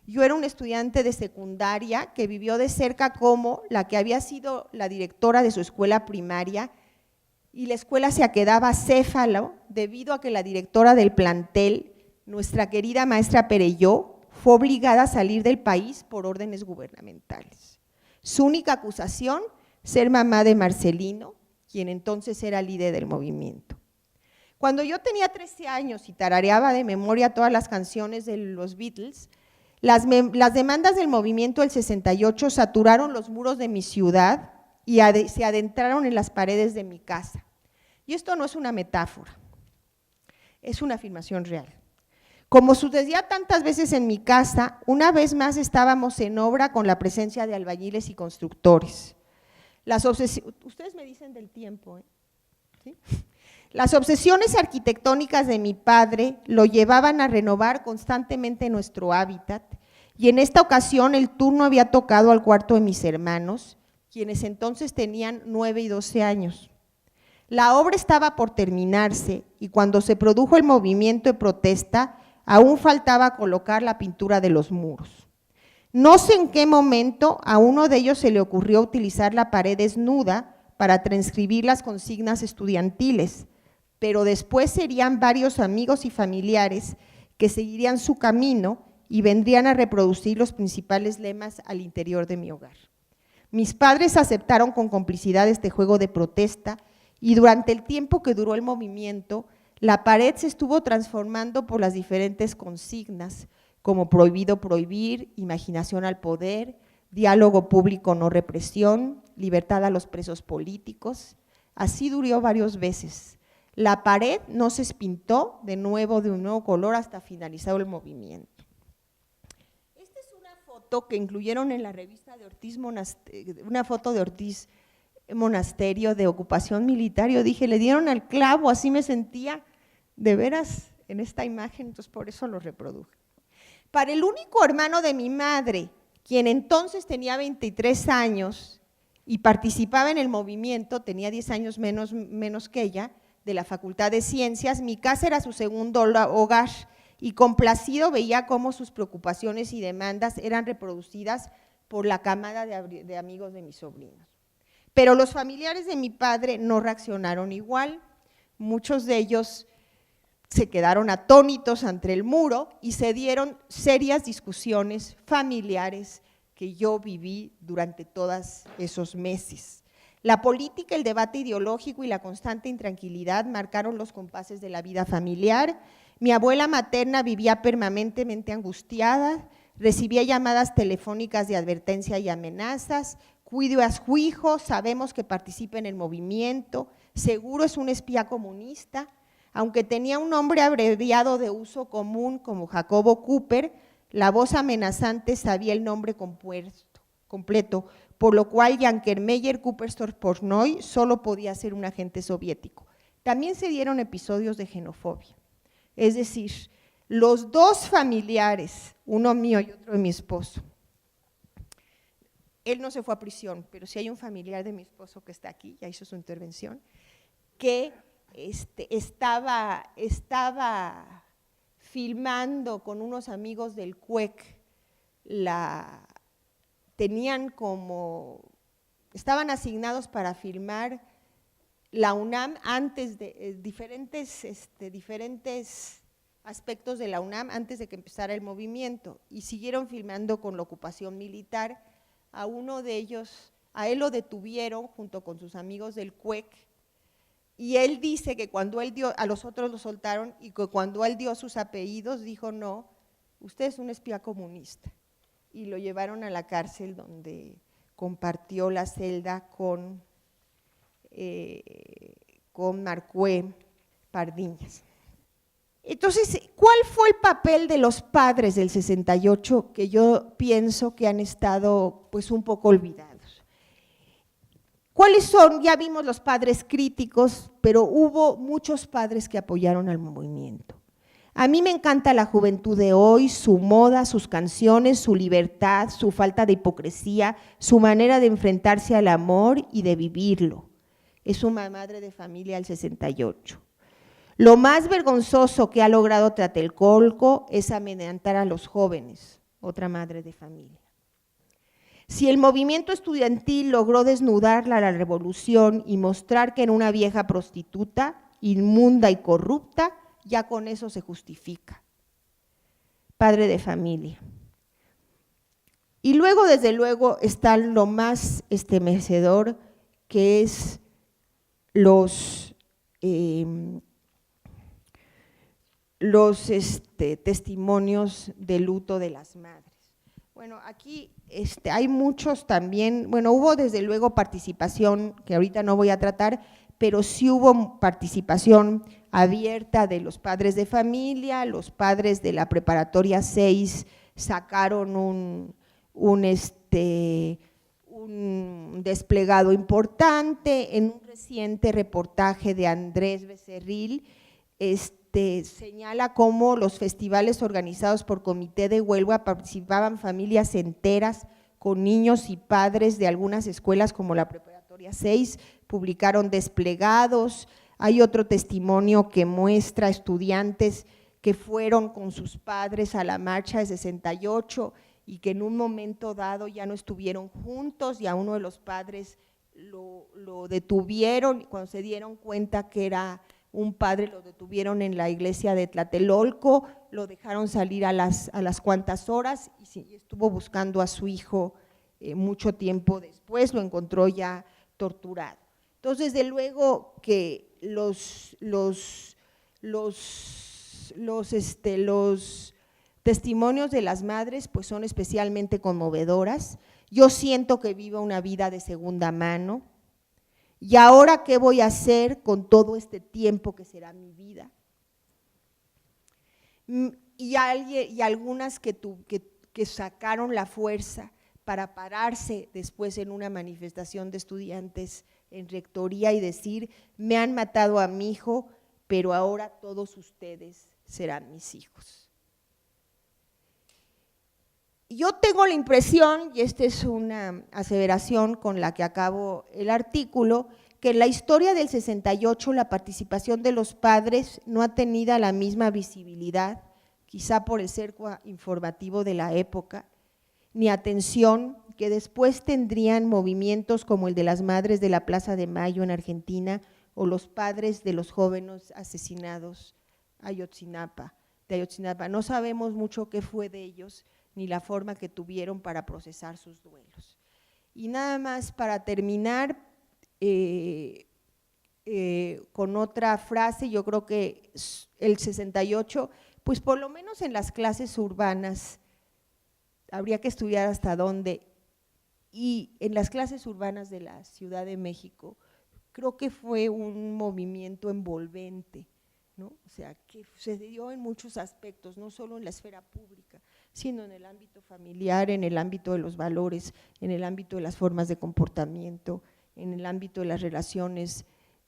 Speaker 2: Yo era una estudiante de secundaria que vivió de cerca como la que había sido la directora de su escuela primaria, y la escuela se quedaba acéfalo debido a que la directora del plantel, nuestra querida maestra Perelló, fue obligada a salir del país por órdenes gubernamentales. Su única acusación, ser mamá de Marcelino, quien entonces era líder del movimiento. Cuando yo tenía 13 años y tarareaba de memoria todas las canciones de los Beatles, las demandas del movimiento del 68 saturaron los muros de mi ciudad y se adentraron en las paredes de mi casa. Y esto no es una metáfora, es una afirmación real. Como sucedía tantas veces en mi casa, una vez más estábamos en obra con la presencia de albañiles y constructores. Ustedes me dicen del tiempo, ¿sí? Las obsesiones arquitectónicas de mi padre lo llevaban a renovar constantemente nuestro hábitat, y en esta ocasión el turno había tocado al cuarto de mis hermanos, quienes entonces tenían 9 y 12 años. La obra estaba por terminarse y cuando se produjo el movimiento de protesta, aún faltaba colocar la pintura de los muros. No sé en qué momento a uno de ellos se le ocurrió utilizar la pared desnuda para transcribir las consignas estudiantiles, pero después serían varios amigos y familiares que seguirían su camino y vendrían a reproducir los principales lemas al interior de mi hogar. Mis padres aceptaron con complicidad este juego de protesta y durante el tiempo que duró el movimiento, la pared se estuvo transformando por las diferentes consignas, como prohibido prohibir, imaginación al poder, diálogo público no represión, libertad a los presos políticos. Así duró varias veces. La pared no se pintó de un nuevo color hasta finalizado el movimiento. Esta es una foto que incluyeron en la revista de Ortiz Monasterio, una foto de Ortiz Monasterio de ocupación militar. Yo dije, le dieron al clavo, así me sentía de veras en esta imagen, entonces por eso lo reproduje. Para el único hermano de mi madre, quien entonces tenía 23 años y participaba en el movimiento, tenía 10 años menos que ella, de la Facultad de Ciencias, mi casa era su segundo hogar y complacido veía cómo sus preocupaciones y demandas eran reproducidas por la camada de amigos de mis sobrinos. Pero los familiares de mi padre no reaccionaron igual, muchos de ellos se quedaron atónitos ante el muro y se dieron serias discusiones familiares que yo viví durante todos esos meses. La política, el debate ideológico y la constante intranquilidad marcaron los compases de la vida familiar. Mi abuela materna vivía permanentemente angustiada, recibía llamadas telefónicas de advertencia y amenazas, cuide a su hijo, sabemos que participa en el movimiento, seguro es un espía comunista. Aunque tenía un nombre abreviado de uso común como Jacobo Cooper, la voz amenazante sabía el nombre completo, por lo cual Yankermeyer Cooperstorff Portnoy solo podía ser un agente soviético. También se dieron episodios de xenofobia, es decir, los dos familiares, uno mío y otro de mi esposo, él no se fue a prisión, pero sí hay un familiar de mi esposo que está aquí, ya hizo su intervención, que estaba filmando con unos amigos del CUEC, estaban asignados para filmar la UNAM antes de diferentes aspectos de la UNAM antes de que empezara el movimiento y siguieron filmando con la ocupación militar. A uno de ellos, a él lo detuvieron junto con sus amigos del CUEC y él dice que cuando él dio, a los otros lo soltaron y que cuando él dio sus apellidos dijo no, usted es un espía comunista y lo llevaron a la cárcel donde compartió la celda con Marcué Pardiñas. Entonces, ¿cuál fue el papel de los padres del 68 que yo pienso que han estado pues un poco olvidados? ¿Cuáles son? Ya vimos los padres críticos, pero hubo muchos padres que apoyaron al movimiento. A mí me encanta la juventud de hoy, su moda, sus canciones, su libertad, su falta de hipocresía, su manera de enfrentarse al amor y de vivirlo. Es una madre de familia del 68. Lo más vergonzoso que ha logrado Tlatelolco es amedrentar a los jóvenes, otra madre de familia. Si el movimiento estudiantil logró desnudarla a la revolución y mostrar que era una vieja prostituta, inmunda y corrupta, ya con eso se justifica. Padre de familia. Y luego, desde luego, está lo más estremecedor, que es los testimonios de luto de las madres. Bueno, aquí hay muchos también, bueno, hubo desde luego participación, que ahorita no voy a tratar, pero sí hubo participación abierta de los padres de familia. Los padres de la preparatoria 6 sacaron un desplegado importante. En un reciente reportaje de Andrés Becerril, señala cómo los festivales organizados por Comité de Huelva participaban familias enteras con niños y padres de algunas escuelas como la preparatoria 6, publicaron desplegados. Hay otro testimonio que muestra estudiantes que fueron con sus padres a la marcha de 68 y que en un momento dado ya no estuvieron juntos, y a uno de los padres lo detuvieron, y cuando se dieron cuenta que era un padre lo detuvieron en la iglesia de Tlatelolco, lo dejaron salir a las cuantas horas y estuvo buscando a su hijo mucho tiempo después, lo encontró ya torturado. Entonces, desde luego que los testimonios de las madres pues son especialmente conmovedoras. Yo siento que vivo una vida de segunda mano. ¿Y ahora qué voy a hacer con todo este tiempo que será mi vida? Y algunas que sacaron la fuerza para pararse después en una manifestación de estudiantes en rectoría y decir: me han matado a mi hijo, pero ahora todos ustedes serán mis hijos. Yo tengo la impresión, y esta es una aseveración con la que acabo el artículo, que en la historia del 68 la participación de los padres no ha tenido la misma visibilidad, quizá por el cerco informativo de la época, ni atención que después tendrían movimientos como el de las madres de la Plaza de Mayo en Argentina o los padres de los jóvenes asesinados de Ayotzinapa. No sabemos mucho qué fue de ellos, ni la forma que tuvieron para procesar sus duelos. Y nada más para terminar con otra frase, yo creo que el 68, pues por lo menos en las clases urbanas, habría que estudiar hasta dónde, y en las clases urbanas de la Ciudad de México, creo que fue un movimiento envolvente, ¿no? O sea, que se dio en muchos aspectos, no solo en la esfera pública, sino en el ámbito familiar, en el ámbito de los valores, en el ámbito de las formas de comportamiento, en el ámbito de las relaciones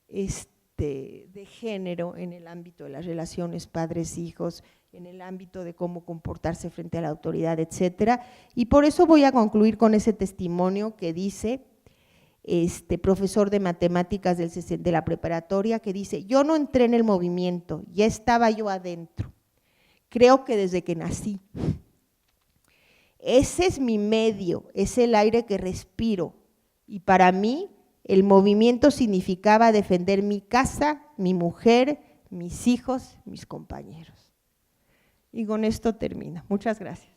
Speaker 2: de género, en el ámbito de las relaciones padres-hijos, en el ámbito de cómo comportarse frente a la autoridad, etcétera. Y por eso voy a concluir con ese testimonio que dice profesor de matemáticas de la preparatoria, que dice: yo no entré en el movimiento, ya estaba yo adentro, creo que desde que nací. Ese es mi medio, es el aire que respiro, y para mí el movimiento significaba defender mi casa, mi mujer, mis hijos, mis compañeros. Y con esto termino. Muchas gracias.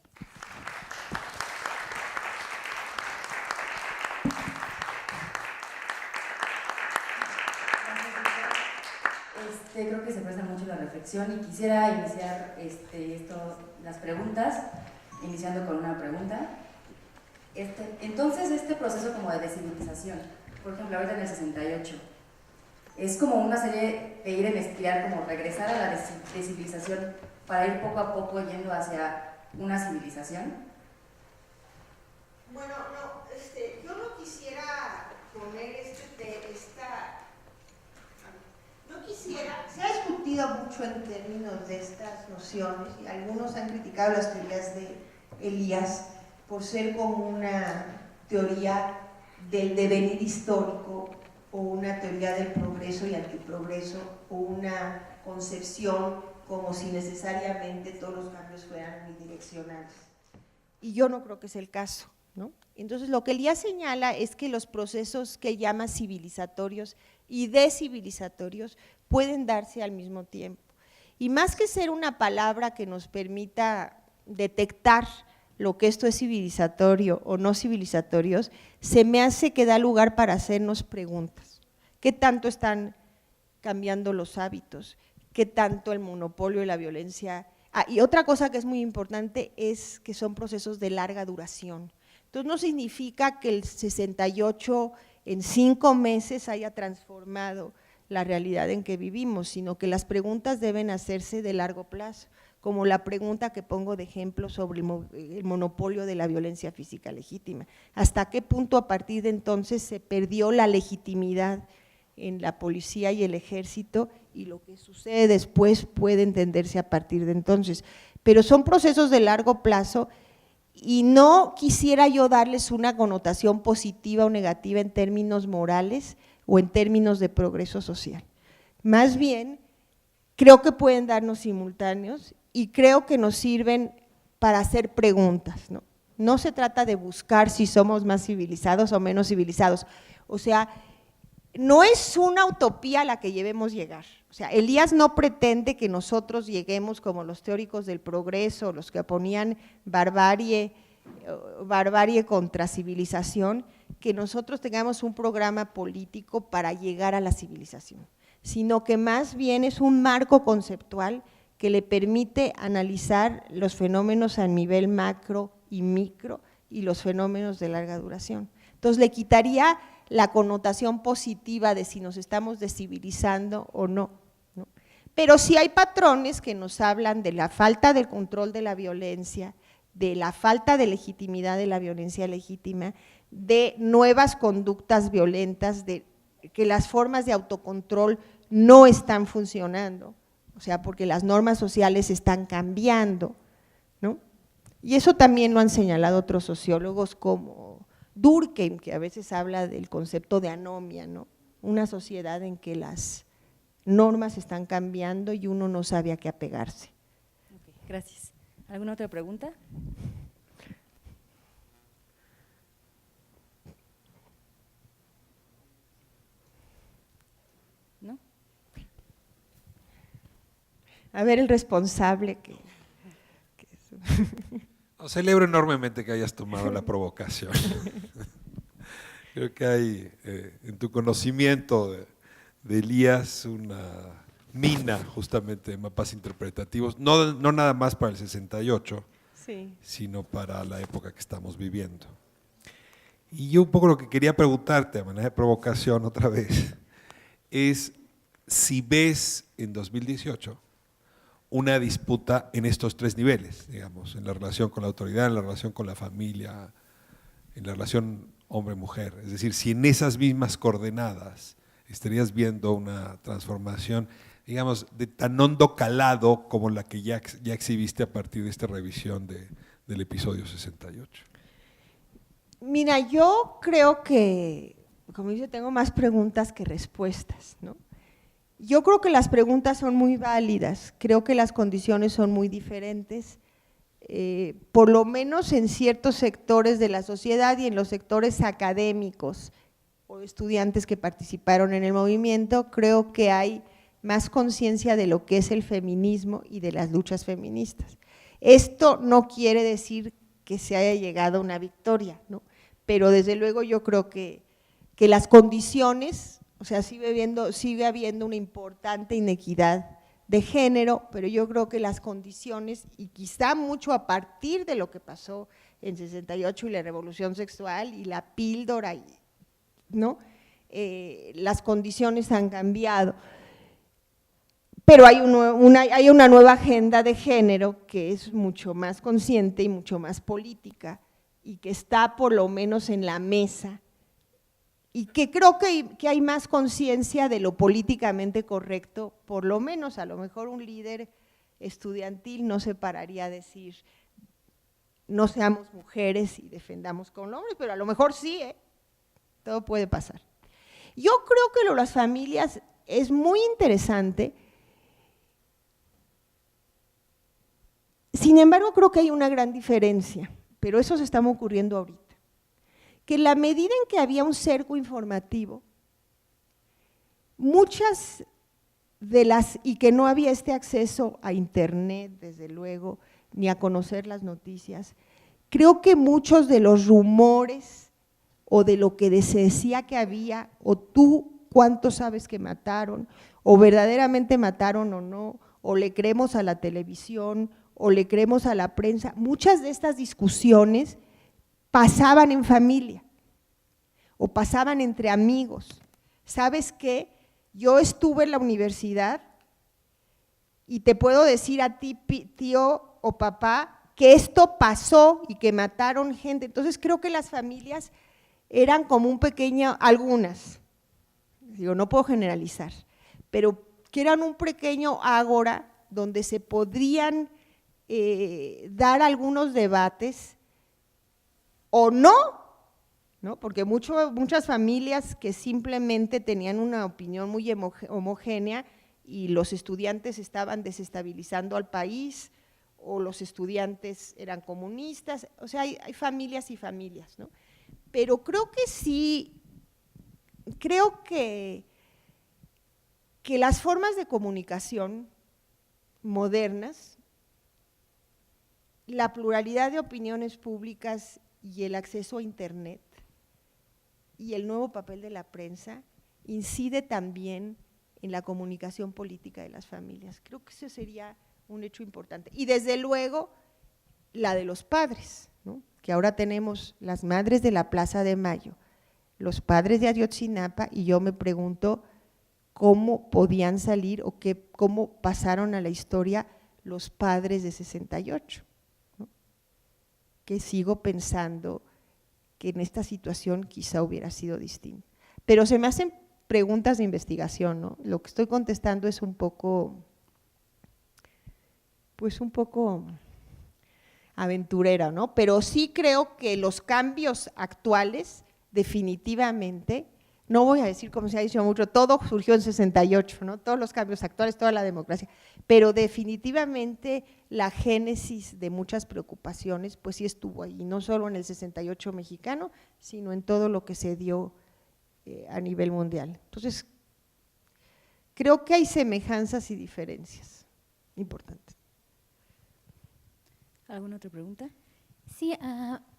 Speaker 1: Creo que se presta mucho la reflexión y quisiera iniciar las preguntas, iniciando con una pregunta. Entonces, este proceso como de descivilización, por ejemplo, ahorita en el 68, es como una serie de ir en espiral, como regresar a la descivilización para ir poco a poco yendo hacia una civilización.
Speaker 2: Bueno, no, yo no quisiera poner este se ha discutido mucho en términos de estas nociones y algunos han criticado las teorías de Elías por ser como una teoría del devenir histórico o una teoría del progreso y antiprogreso o una concepción como si necesariamente todos los cambios fueran unidireccionales. Y yo no creo que sea el caso, ¿no? Entonces, lo que Elías señala es que los procesos que él llama civilizatorios y descivilizatorios pueden darse al mismo tiempo. Y más que ser una palabra que nos permita detectar lo que esto es civilizatorio o no civilizatorios, se me hace que da lugar para hacernos preguntas. ¿Qué tanto están cambiando los hábitos? ¿Qué tanto el monopolio de la violencia? Y otra cosa que es muy importante es que son procesos de larga duración. Entonces no significa que el 68 en 5 meses haya transformado la realidad en que vivimos, sino que las preguntas deben hacerse de largo plazo, como la pregunta que pongo de ejemplo sobre el monopolio de la violencia física legítima. ¿Hasta qué punto a partir de entonces se perdió la legitimidad en la policía y el ejército y lo que sucede después puede entenderse a partir de entonces? Pero son procesos de largo plazo y no quisiera yo darles una connotación positiva o negativa en términos morales o en términos de progreso social. Más bien, creo que pueden darnos simultáneos y creo que nos sirven para hacer preguntas, ¿no? No se trata de buscar si somos más civilizados o menos civilizados, o sea, no es una utopía a la que debemos llegar. O sea, Elías no pretende que nosotros lleguemos como los teóricos del progreso, los que oponían barbarie contra civilización, que nosotros tengamos un programa político para llegar a la civilización, sino que más bien es un marco conceptual que le permite analizar los fenómenos a nivel macro y micro y los fenómenos de larga duración. Entonces le quitaría la connotación positiva de si nos estamos descivilizando o no, ¿no? Pero sí hay patrones que nos hablan de la falta del control de la violencia, de la falta de legitimidad de la violencia legítima, de nuevas conductas violentas, de que las formas de autocontrol no están funcionando, o sea, porque las normas sociales están cambiando, ¿no? Y eso también lo han señalado otros sociólogos como Durkheim, que a veces habla del concepto de anomia, ¿no? Una sociedad en que las normas están cambiando y uno no sabe a qué apegarse.
Speaker 1: Okay, gracias. ¿Alguna otra pregunta? ¿No?
Speaker 2: A ver, el responsable que
Speaker 3: celebro enormemente que hayas tomado la provocación. Creo que hay en tu conocimiento de Elías una mina justamente de mapas interpretativos, no nada más para el 68,
Speaker 2: sí,
Speaker 3: sino para la época que estamos viviendo. Y yo un poco lo que quería preguntarte, a manera de provocación otra vez, es si ves en 2018 una disputa en estos 3 niveles, digamos, en la relación con la autoridad, en la relación con la familia, en la relación hombre-mujer. Es decir, si en esas mismas coordenadas estarías viendo una transformación, digamos, de tan hondo calado como la que ya exhibiste a partir de esta revisión del episodio 68.
Speaker 2: Mira, yo creo que, como dice, tengo más preguntas que respuestas, ¿no? Yo creo que las preguntas son muy válidas, creo que las condiciones son muy diferentes, por lo menos en ciertos sectores de la sociedad y en los sectores académicos o estudiantes que participaron en el movimiento, creo que hay más conciencia de lo que es el feminismo y de las luchas feministas. Esto no quiere decir que se haya llegado a una victoria, ¿no? Pero desde luego yo creo que las condiciones, o sea, sigue habiendo una importante inequidad de género, pero yo creo que las condiciones, y quizá mucho a partir de lo que pasó en 68 y la revolución sexual y la píldora, ¿no? Las condiciones han cambiado. Pero hay una nueva agenda de género que es mucho más consciente y mucho más política y que está por lo menos en la mesa y que creo que hay más conciencia de lo políticamente correcto, por lo menos a lo mejor un líder estudiantil no se pararía a decir no seamos mujeres y defendamos con los hombres, pero a lo mejor sí, todo puede pasar. Yo creo que lo de las familias es muy interesante, sin embargo creo que hay una gran diferencia, pero eso se está ocurriendo ahorita, que en la medida en que había un cerco informativo, muchas de las, y que no había este acceso a internet, desde luego, ni a conocer las noticias, creo que muchos de los rumores o de lo que se decía que había, o tú cuánto sabes que mataron, o verdaderamente mataron o no, o le creemos a la televisión, o le creemos a la prensa, muchas de estas discusiones pasaban en familia, o pasaban entre amigos. ¿Sabes qué? Yo estuve en la universidad y te puedo decir a ti, tío o papá, que esto pasó y que mataron gente. Entonces creo que las familias eran como un pequeño, algunas, digo, no puedo generalizar, pero que eran un pequeño ágora donde se podrían dar algunos debates o no, porque muchas familias que simplemente tenían una opinión muy homogénea y los estudiantes estaban desestabilizando al país o los estudiantes eran comunistas, o sea, hay familias y familias, ¿no? Pero creo que sí, creo que las formas de comunicación modernas, la pluralidad de opiniones públicas y el acceso a internet y el nuevo papel de la prensa incide también en la comunicación política de las familias. Creo que eso sería un hecho importante. Y desde luego la de los padres, ¿no? Que ahora tenemos las madres de la Plaza de Mayo, los padres de Ayotzinapa, y yo me pregunto cómo podían salir o cómo pasaron a la historia los padres de 68, ¿no? Que sigo pensando que en esta situación quizá hubiera sido distinto. Pero se me hacen preguntas de investigación, ¿no? Lo que estoy contestando es un poco, pues un poco aventurera, ¿no? Pero sí creo que los cambios actuales definitivamente, no voy a decir como se ha dicho mucho, todo surgió en 68, ¿no? Todos los cambios actuales, toda la democracia, pero definitivamente la génesis de muchas preocupaciones pues sí estuvo ahí, no solo en el 68 mexicano, sino en todo lo que se dio a nivel mundial. Entonces, creo que hay semejanzas y diferencias importantes.
Speaker 1: ¿Alguna otra pregunta?
Speaker 4: Sí,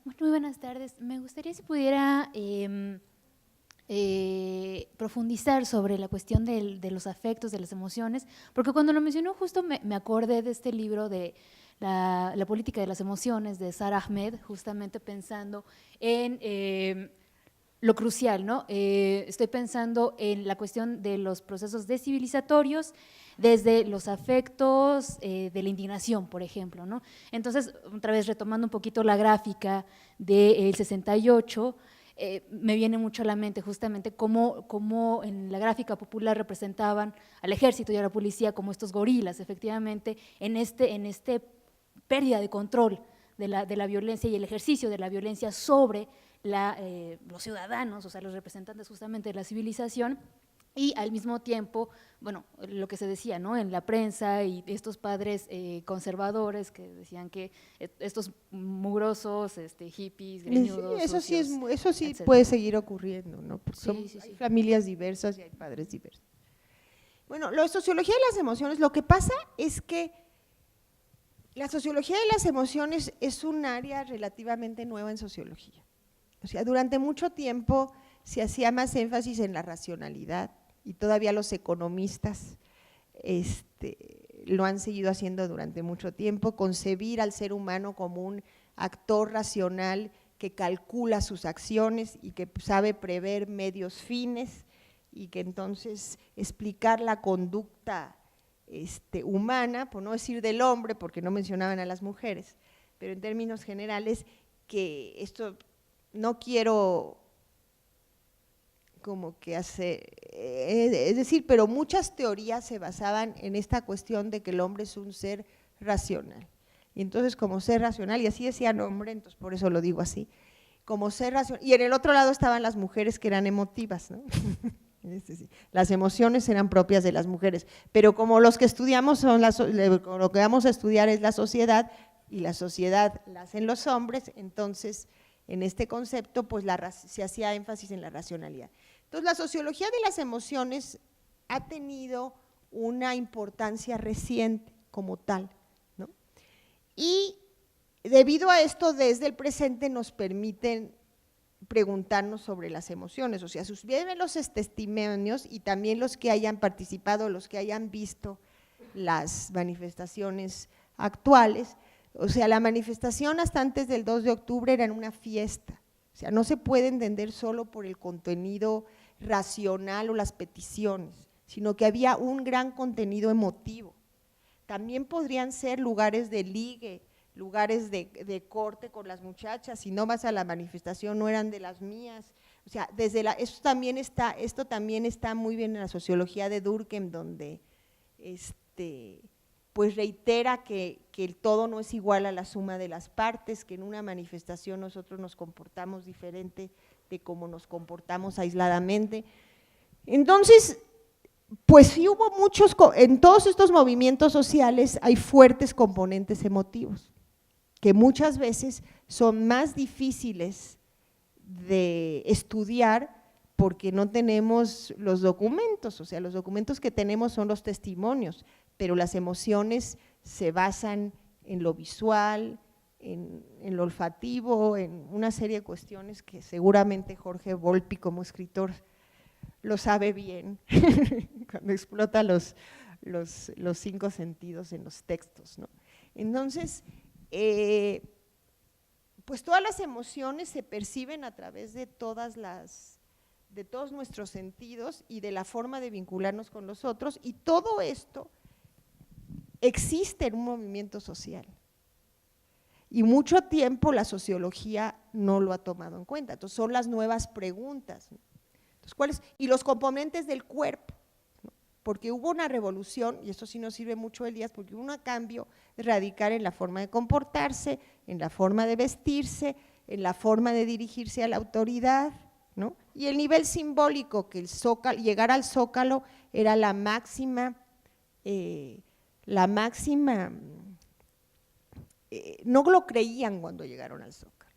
Speaker 4: muy buenas tardes. Me gustaría si pudiera profundizar sobre la cuestión de los afectos, de las emociones, porque cuando lo mencionó justo me acordé de este libro de la política de las emociones de Sara Ahmed, justamente pensando en lo crucial, ¿no? Estoy pensando en la cuestión de los procesos descivilizatorios desde los afectos de la indignación, por ejemplo, ¿no? Entonces, otra vez retomando un poquito la gráfica del 68, me viene mucho a la mente justamente cómo en la gráfica popular representaban al ejército y a la policía como estos gorilas, efectivamente, en este pérdida de control de la violencia y el ejercicio de la violencia sobre los ciudadanos, o sea, los representantes justamente de la civilización, y al mismo tiempo, bueno, lo que se decía, ¿no? En la prensa y estos padres conservadores que decían que estos mugrosos, hippies, greñudos,
Speaker 2: Sí, eso sí
Speaker 4: etcétera.
Speaker 2: puede seguir ocurriendo, ¿no? Porque
Speaker 4: Sí.
Speaker 2: hay familias diversas y hay padres diversos. Bueno, la sociología de las emociones, lo que pasa es que la sociología de las emociones es un área relativamente nueva en sociología. O sea, durante mucho tiempo se hacía más énfasis en la racionalidad y todavía los economistas lo han seguido haciendo durante mucho tiempo, concebir al ser humano como un actor racional que calcula sus acciones y que sabe prever medios fines y que entonces explicar la conducta humana, por no decir del hombre, porque no mencionaban a las mujeres, pero en términos generales, que esto no quiero como que hacer, es decir, pero muchas teorías se basaban en esta cuestión de que el hombre es un ser racional. Y entonces como ser racional, y así decían hombre, entonces por eso lo digo así, como ser racional, y en el otro lado estaban las mujeres que eran emotivas, ¿no? Las emociones eran propias de las mujeres, pero como los que estudiamos lo que vamos a estudiar es la sociedad, y la sociedad la hacen los hombres, entonces en este concepto pues se hacía énfasis en la racionalidad. Entonces la sociología de las emociones ha tenido una importancia reciente como tal, ¿no? Y debido a esto, desde el presente nos permiten preguntarnos sobre las emociones, o sea, sus vienen los testimonios y también los que hayan participado, los que hayan visto las manifestaciones actuales. O sea, la manifestación hasta antes del 2 de octubre era una fiesta, o sea, no se puede entender solo por el contenido racional o las peticiones, sino que había un gran contenido emotivo. También podrían ser lugares de ligue, lugares de corte con las muchachas, si no vas a la manifestación no eran de las mías, o sea, esto también está muy bien en la sociología de Durkheim, donde pues reitera que el todo no es igual a la suma de las partes, que en una manifestación nosotros nos comportamos diferente de cómo nos comportamos aisladamente. Entonces, pues sí hubo en todos estos movimientos sociales hay fuertes componentes emotivos, que muchas veces son más difíciles de estudiar porque no tenemos los documentos, o sea, los documentos que tenemos son los testimonios, pero las emociones se basan en lo visual, en lo olfativo, en una serie de cuestiones que seguramente Jorge Volpi como escritor lo sabe bien, cuando explota los 5 sentidos en los textos, ¿no? Entonces, pues todas las emociones se perciben a través de todos nuestros sentidos y de la forma de vincularnos con los otros, y todo esto existe en un movimiento social. Y mucho tiempo la sociología no lo ha tomado en cuenta. Entonces son las nuevas preguntas, ¿no? Entonces, ¿cuáles? Y los componentes del cuerpo, ¿no? Porque hubo una revolución, y esto sí nos sirve mucho, Elías, porque hubo un cambio radical en la forma de comportarse, en la forma de vestirse, en la forma de dirigirse a la autoridad, ¿no? Y el nivel simbólico, que llegar al Zócalo era la máxima, no lo creían cuando llegaron al Zócalo.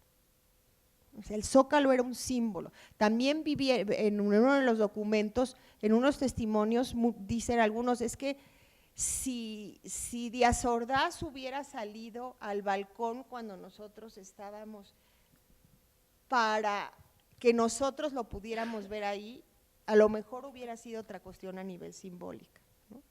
Speaker 2: O sea, el Zócalo era un símbolo. También viví en uno de los documentos, en unos testimonios, dicen algunos, es que si Díaz Ordaz hubiera salido al balcón cuando nosotros estábamos para que nosotros lo pudiéramos ver ahí, a lo mejor hubiera sido otra cuestión a nivel simbólica, ¿no?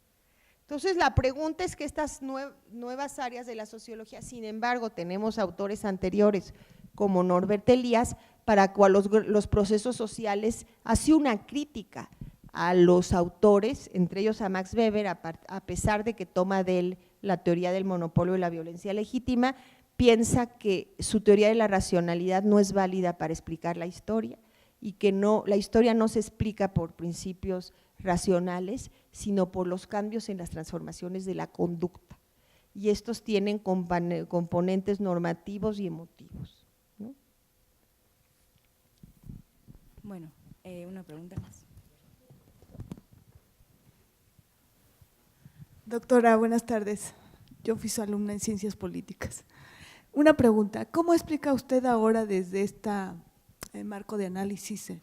Speaker 2: Entonces la pregunta es que estas nuevas áreas de la sociología, sin embargo, tenemos autores anteriores como Norbert Elias, para cual los procesos sociales hace una crítica a los autores, entre ellos a Max Weber, a pesar de que toma de él la teoría del monopolio de la violencia legítima, piensa que su teoría de la racionalidad no es válida para explicar la historia y que la historia no se explica por principios racionales, sino por los cambios en las transformaciones de la conducta, y estos tienen componentes normativos y emotivos, ¿no?
Speaker 1: Bueno, una pregunta más.
Speaker 5: Doctora, buenas tardes. Yo fui su alumna en Ciencias Políticas. Una pregunta, ¿cómo explica usted ahora desde este marco de análisis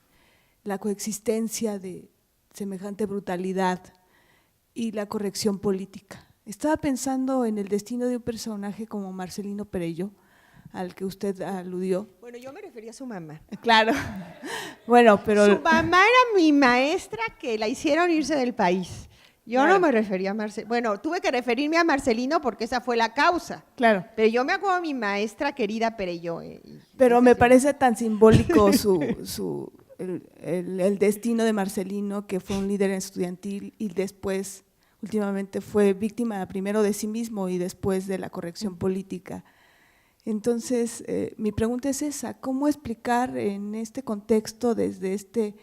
Speaker 5: la coexistencia de semejante brutalidad y la corrección política? Estaba pensando en el destino de un personaje como Marcelino Perelló, al que usted aludió.
Speaker 2: Bueno, yo me refería a su mamá.
Speaker 5: Claro, bueno, pero…
Speaker 2: Su mamá era mi maestra que la hicieron irse del país. Yo
Speaker 5: claro.
Speaker 2: no me refería a Marcelino, bueno, tuve que referirme a Marcelino porque esa fue la causa.
Speaker 5: Claro.
Speaker 2: Pero yo me acuerdo de mi maestra querida Perelló.
Speaker 5: Pero me parece tan simbólico el destino de Marcelino, que fue un líder estudiantil y después, últimamente, fue víctima primero de sí mismo y después de la corrección política. Entonces, mi pregunta es esa, ¿cómo explicar en este contexto, desde este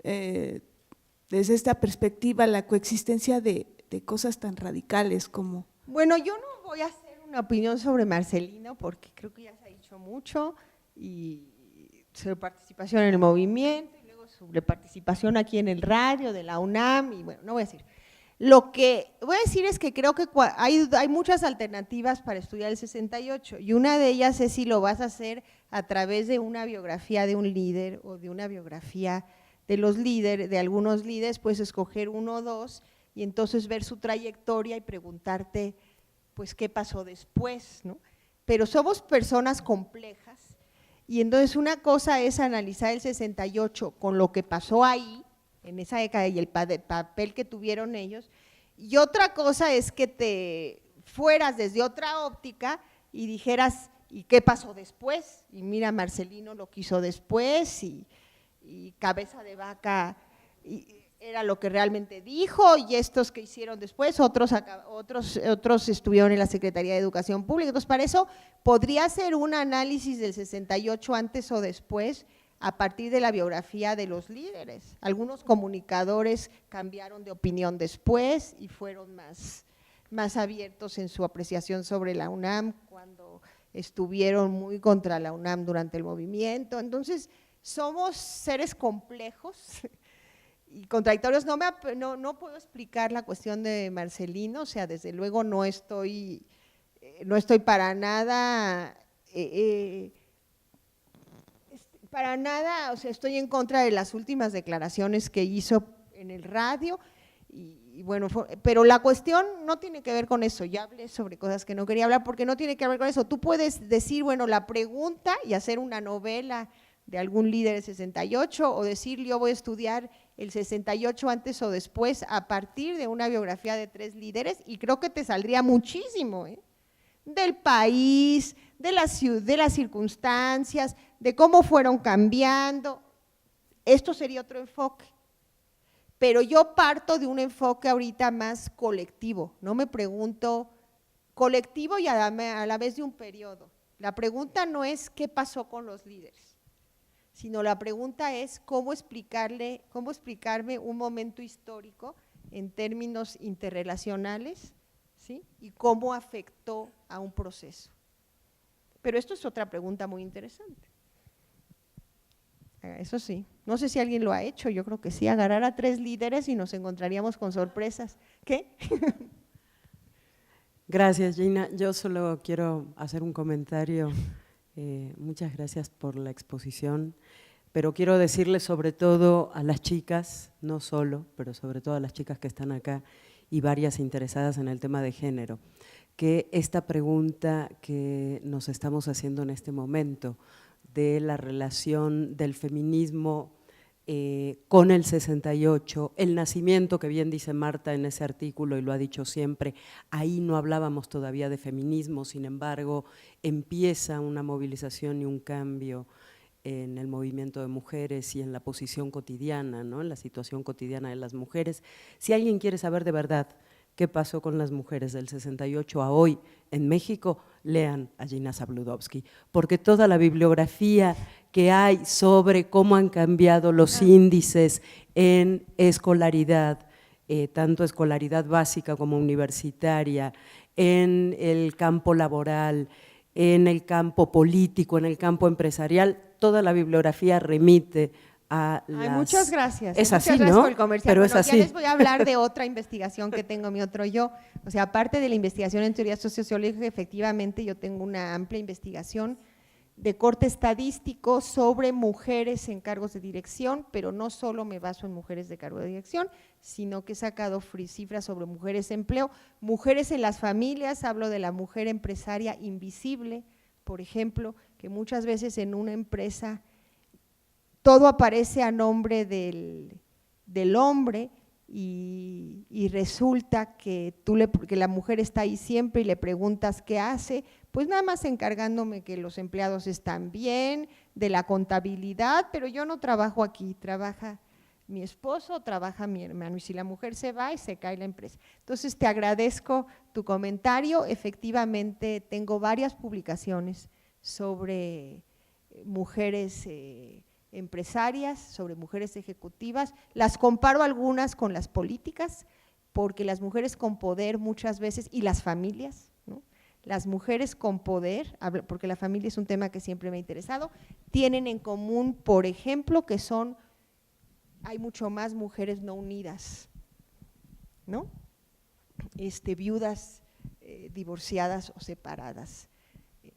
Speaker 5: desde esta perspectiva la coexistencia de cosas tan radicales como…
Speaker 2: Bueno, yo no voy a hacer una opinión sobre Marcelino porque creo que ya se ha dicho mucho y sobre participación en el movimiento y luego sobre participación aquí en el radio de la UNAM y bueno, no voy a decir. Lo que voy a decir es que creo que hay muchas alternativas para estudiar el 68 y una de ellas es si lo vas a hacer a través de una biografía de un líder o de una biografía de los líderes, de algunos líderes, puedes escoger uno o dos y entonces ver su trayectoria y preguntarte pues qué pasó después, ¿no? Pero somos personas complejas y entonces una cosa es analizar el 68 con lo que pasó ahí, en esa década y el papel que tuvieron ellos, y otra cosa es que te fueras desde otra óptica y dijeras, ¿y qué pasó después? Y mira, Marcelino lo que hizo después y Cabeza de Vaca era lo que realmente dijo y estos que hicieron después, otros estuvieron en la Secretaría de Educación Pública, entonces para eso podría ser un análisis del 68 antes o después, a partir de la biografía de los líderes. Algunos comunicadores cambiaron de opinión después y fueron más abiertos en su apreciación sobre la UNAM cuando estuvieron muy contra la UNAM durante el movimiento. Entonces, somos seres complejos y contradictorios. No puedo explicar la cuestión de Marcelino, o sea, desde luego no estoy para nada… para nada, o sea, estoy en contra de las últimas declaraciones que hizo en el radio y bueno, pero la cuestión no tiene que ver con eso, ya hablé sobre cosas que no quería hablar porque no tiene que ver con eso, tú puedes decir, bueno, la pregunta y hacer una novela de algún líder del 68 o decir yo voy a estudiar el 68 antes o después a partir de una biografía de 3 líderes y creo que te saldría muchísimo, del país, de las circunstancias, de cómo fueron cambiando, esto sería otro enfoque, pero yo parto de un enfoque ahorita más colectivo, no me pregunto, colectivo y a la vez de un periodo, la pregunta no es qué pasó con los líderes, sino la pregunta es cómo explicarme un momento histórico en términos interrelacionales, ¿sí? Y cómo afectó a un proceso. Pero esto es otra pregunta muy interesante. Eso sí, no sé si alguien lo ha hecho, yo creo que sí, agarrar a 3 líderes y nos encontraríamos con sorpresas. ¿Qué?
Speaker 6: Gracias, Gina. Yo solo quiero hacer un comentario. Muchas gracias por la exposición, pero quiero decirles sobre todo a las chicas, no solo, pero sobre todo a las chicas que están acá y varias interesadas en el tema de género, que esta pregunta que nos estamos haciendo en este momento de la relación del feminismo con el 68, el nacimiento, que bien dice Marta en ese artículo y lo ha dicho siempre, ahí no hablábamos todavía de feminismo, sin embargo, empieza una movilización y un cambio en el movimiento de mujeres y en la posición cotidiana, ¿no? En la situación cotidiana de las mujeres. Si alguien quiere saber de verdad qué pasó con las mujeres del 68 a hoy en México, lean a Gina Zabludovsky, porque toda la bibliografía que hay sobre cómo han cambiado los índices en escolaridad, tanto escolaridad básica como universitaria, en el campo laboral, en el campo político, en el campo empresarial, toda la bibliografía remite a las…
Speaker 2: Muchas gracias.
Speaker 6: Es
Speaker 2: muchas
Speaker 6: así,
Speaker 2: gracias
Speaker 6: ¿no?
Speaker 2: por el comercial.
Speaker 6: Pero
Speaker 2: Bueno,
Speaker 6: es así.
Speaker 2: Ya les voy a hablar de otra investigación que tengo, mi otro yo. O sea, aparte de la investigación en teoría sociológica, efectivamente yo tengo una amplia investigación de corte estadístico sobre mujeres en cargos de dirección, pero no solo me baso en mujeres de cargo de dirección, sino que he sacado cifras sobre mujeres en empleo, mujeres en las familias, hablo de la mujer empresaria invisible, por ejemplo, que muchas veces en una empresa todo aparece a nombre del hombre y resulta que la mujer está ahí siempre y le preguntas qué hace, pues nada más encargándome que los empleados están bien, de la contabilidad, pero yo no trabajo aquí, trabaja mi esposo, trabaja mi hermano, y si la mujer se va y se cae la empresa. Entonces te agradezco tu comentario, efectivamente tengo varias publicaciones sobre mujeres empresarias, sobre mujeres ejecutivas. Las comparo algunas con las políticas, porque las mujeres con poder muchas veces, y las familias, ¿no? Las mujeres con poder, porque la familia es un tema que siempre me ha interesado, tienen en común, por ejemplo, que hay mucho más mujeres no unidas, ¿no? Viudas, divorciadas o separadas.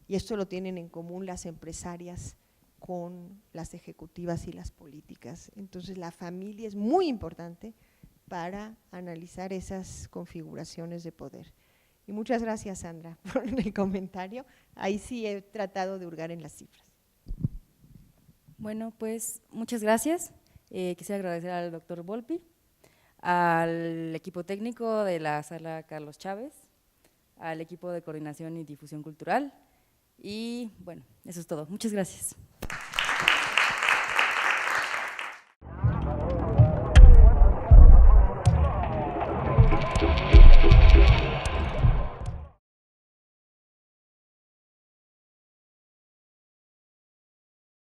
Speaker 2: Y esto lo tienen en común las empresarias con las ejecutivas y las políticas. Entonces la familia es muy importante para analizar esas configuraciones de poder. Y muchas gracias, Sandra, por el comentario. Ahí sí he tratado de hurgar en las cifras.
Speaker 1: Bueno, pues muchas gracias. Quisiera agradecer al doctor Volpi, al equipo técnico de la sala Carlos Chávez, al equipo de coordinación y difusión cultural, y bueno, eso es todo. Muchas gracias.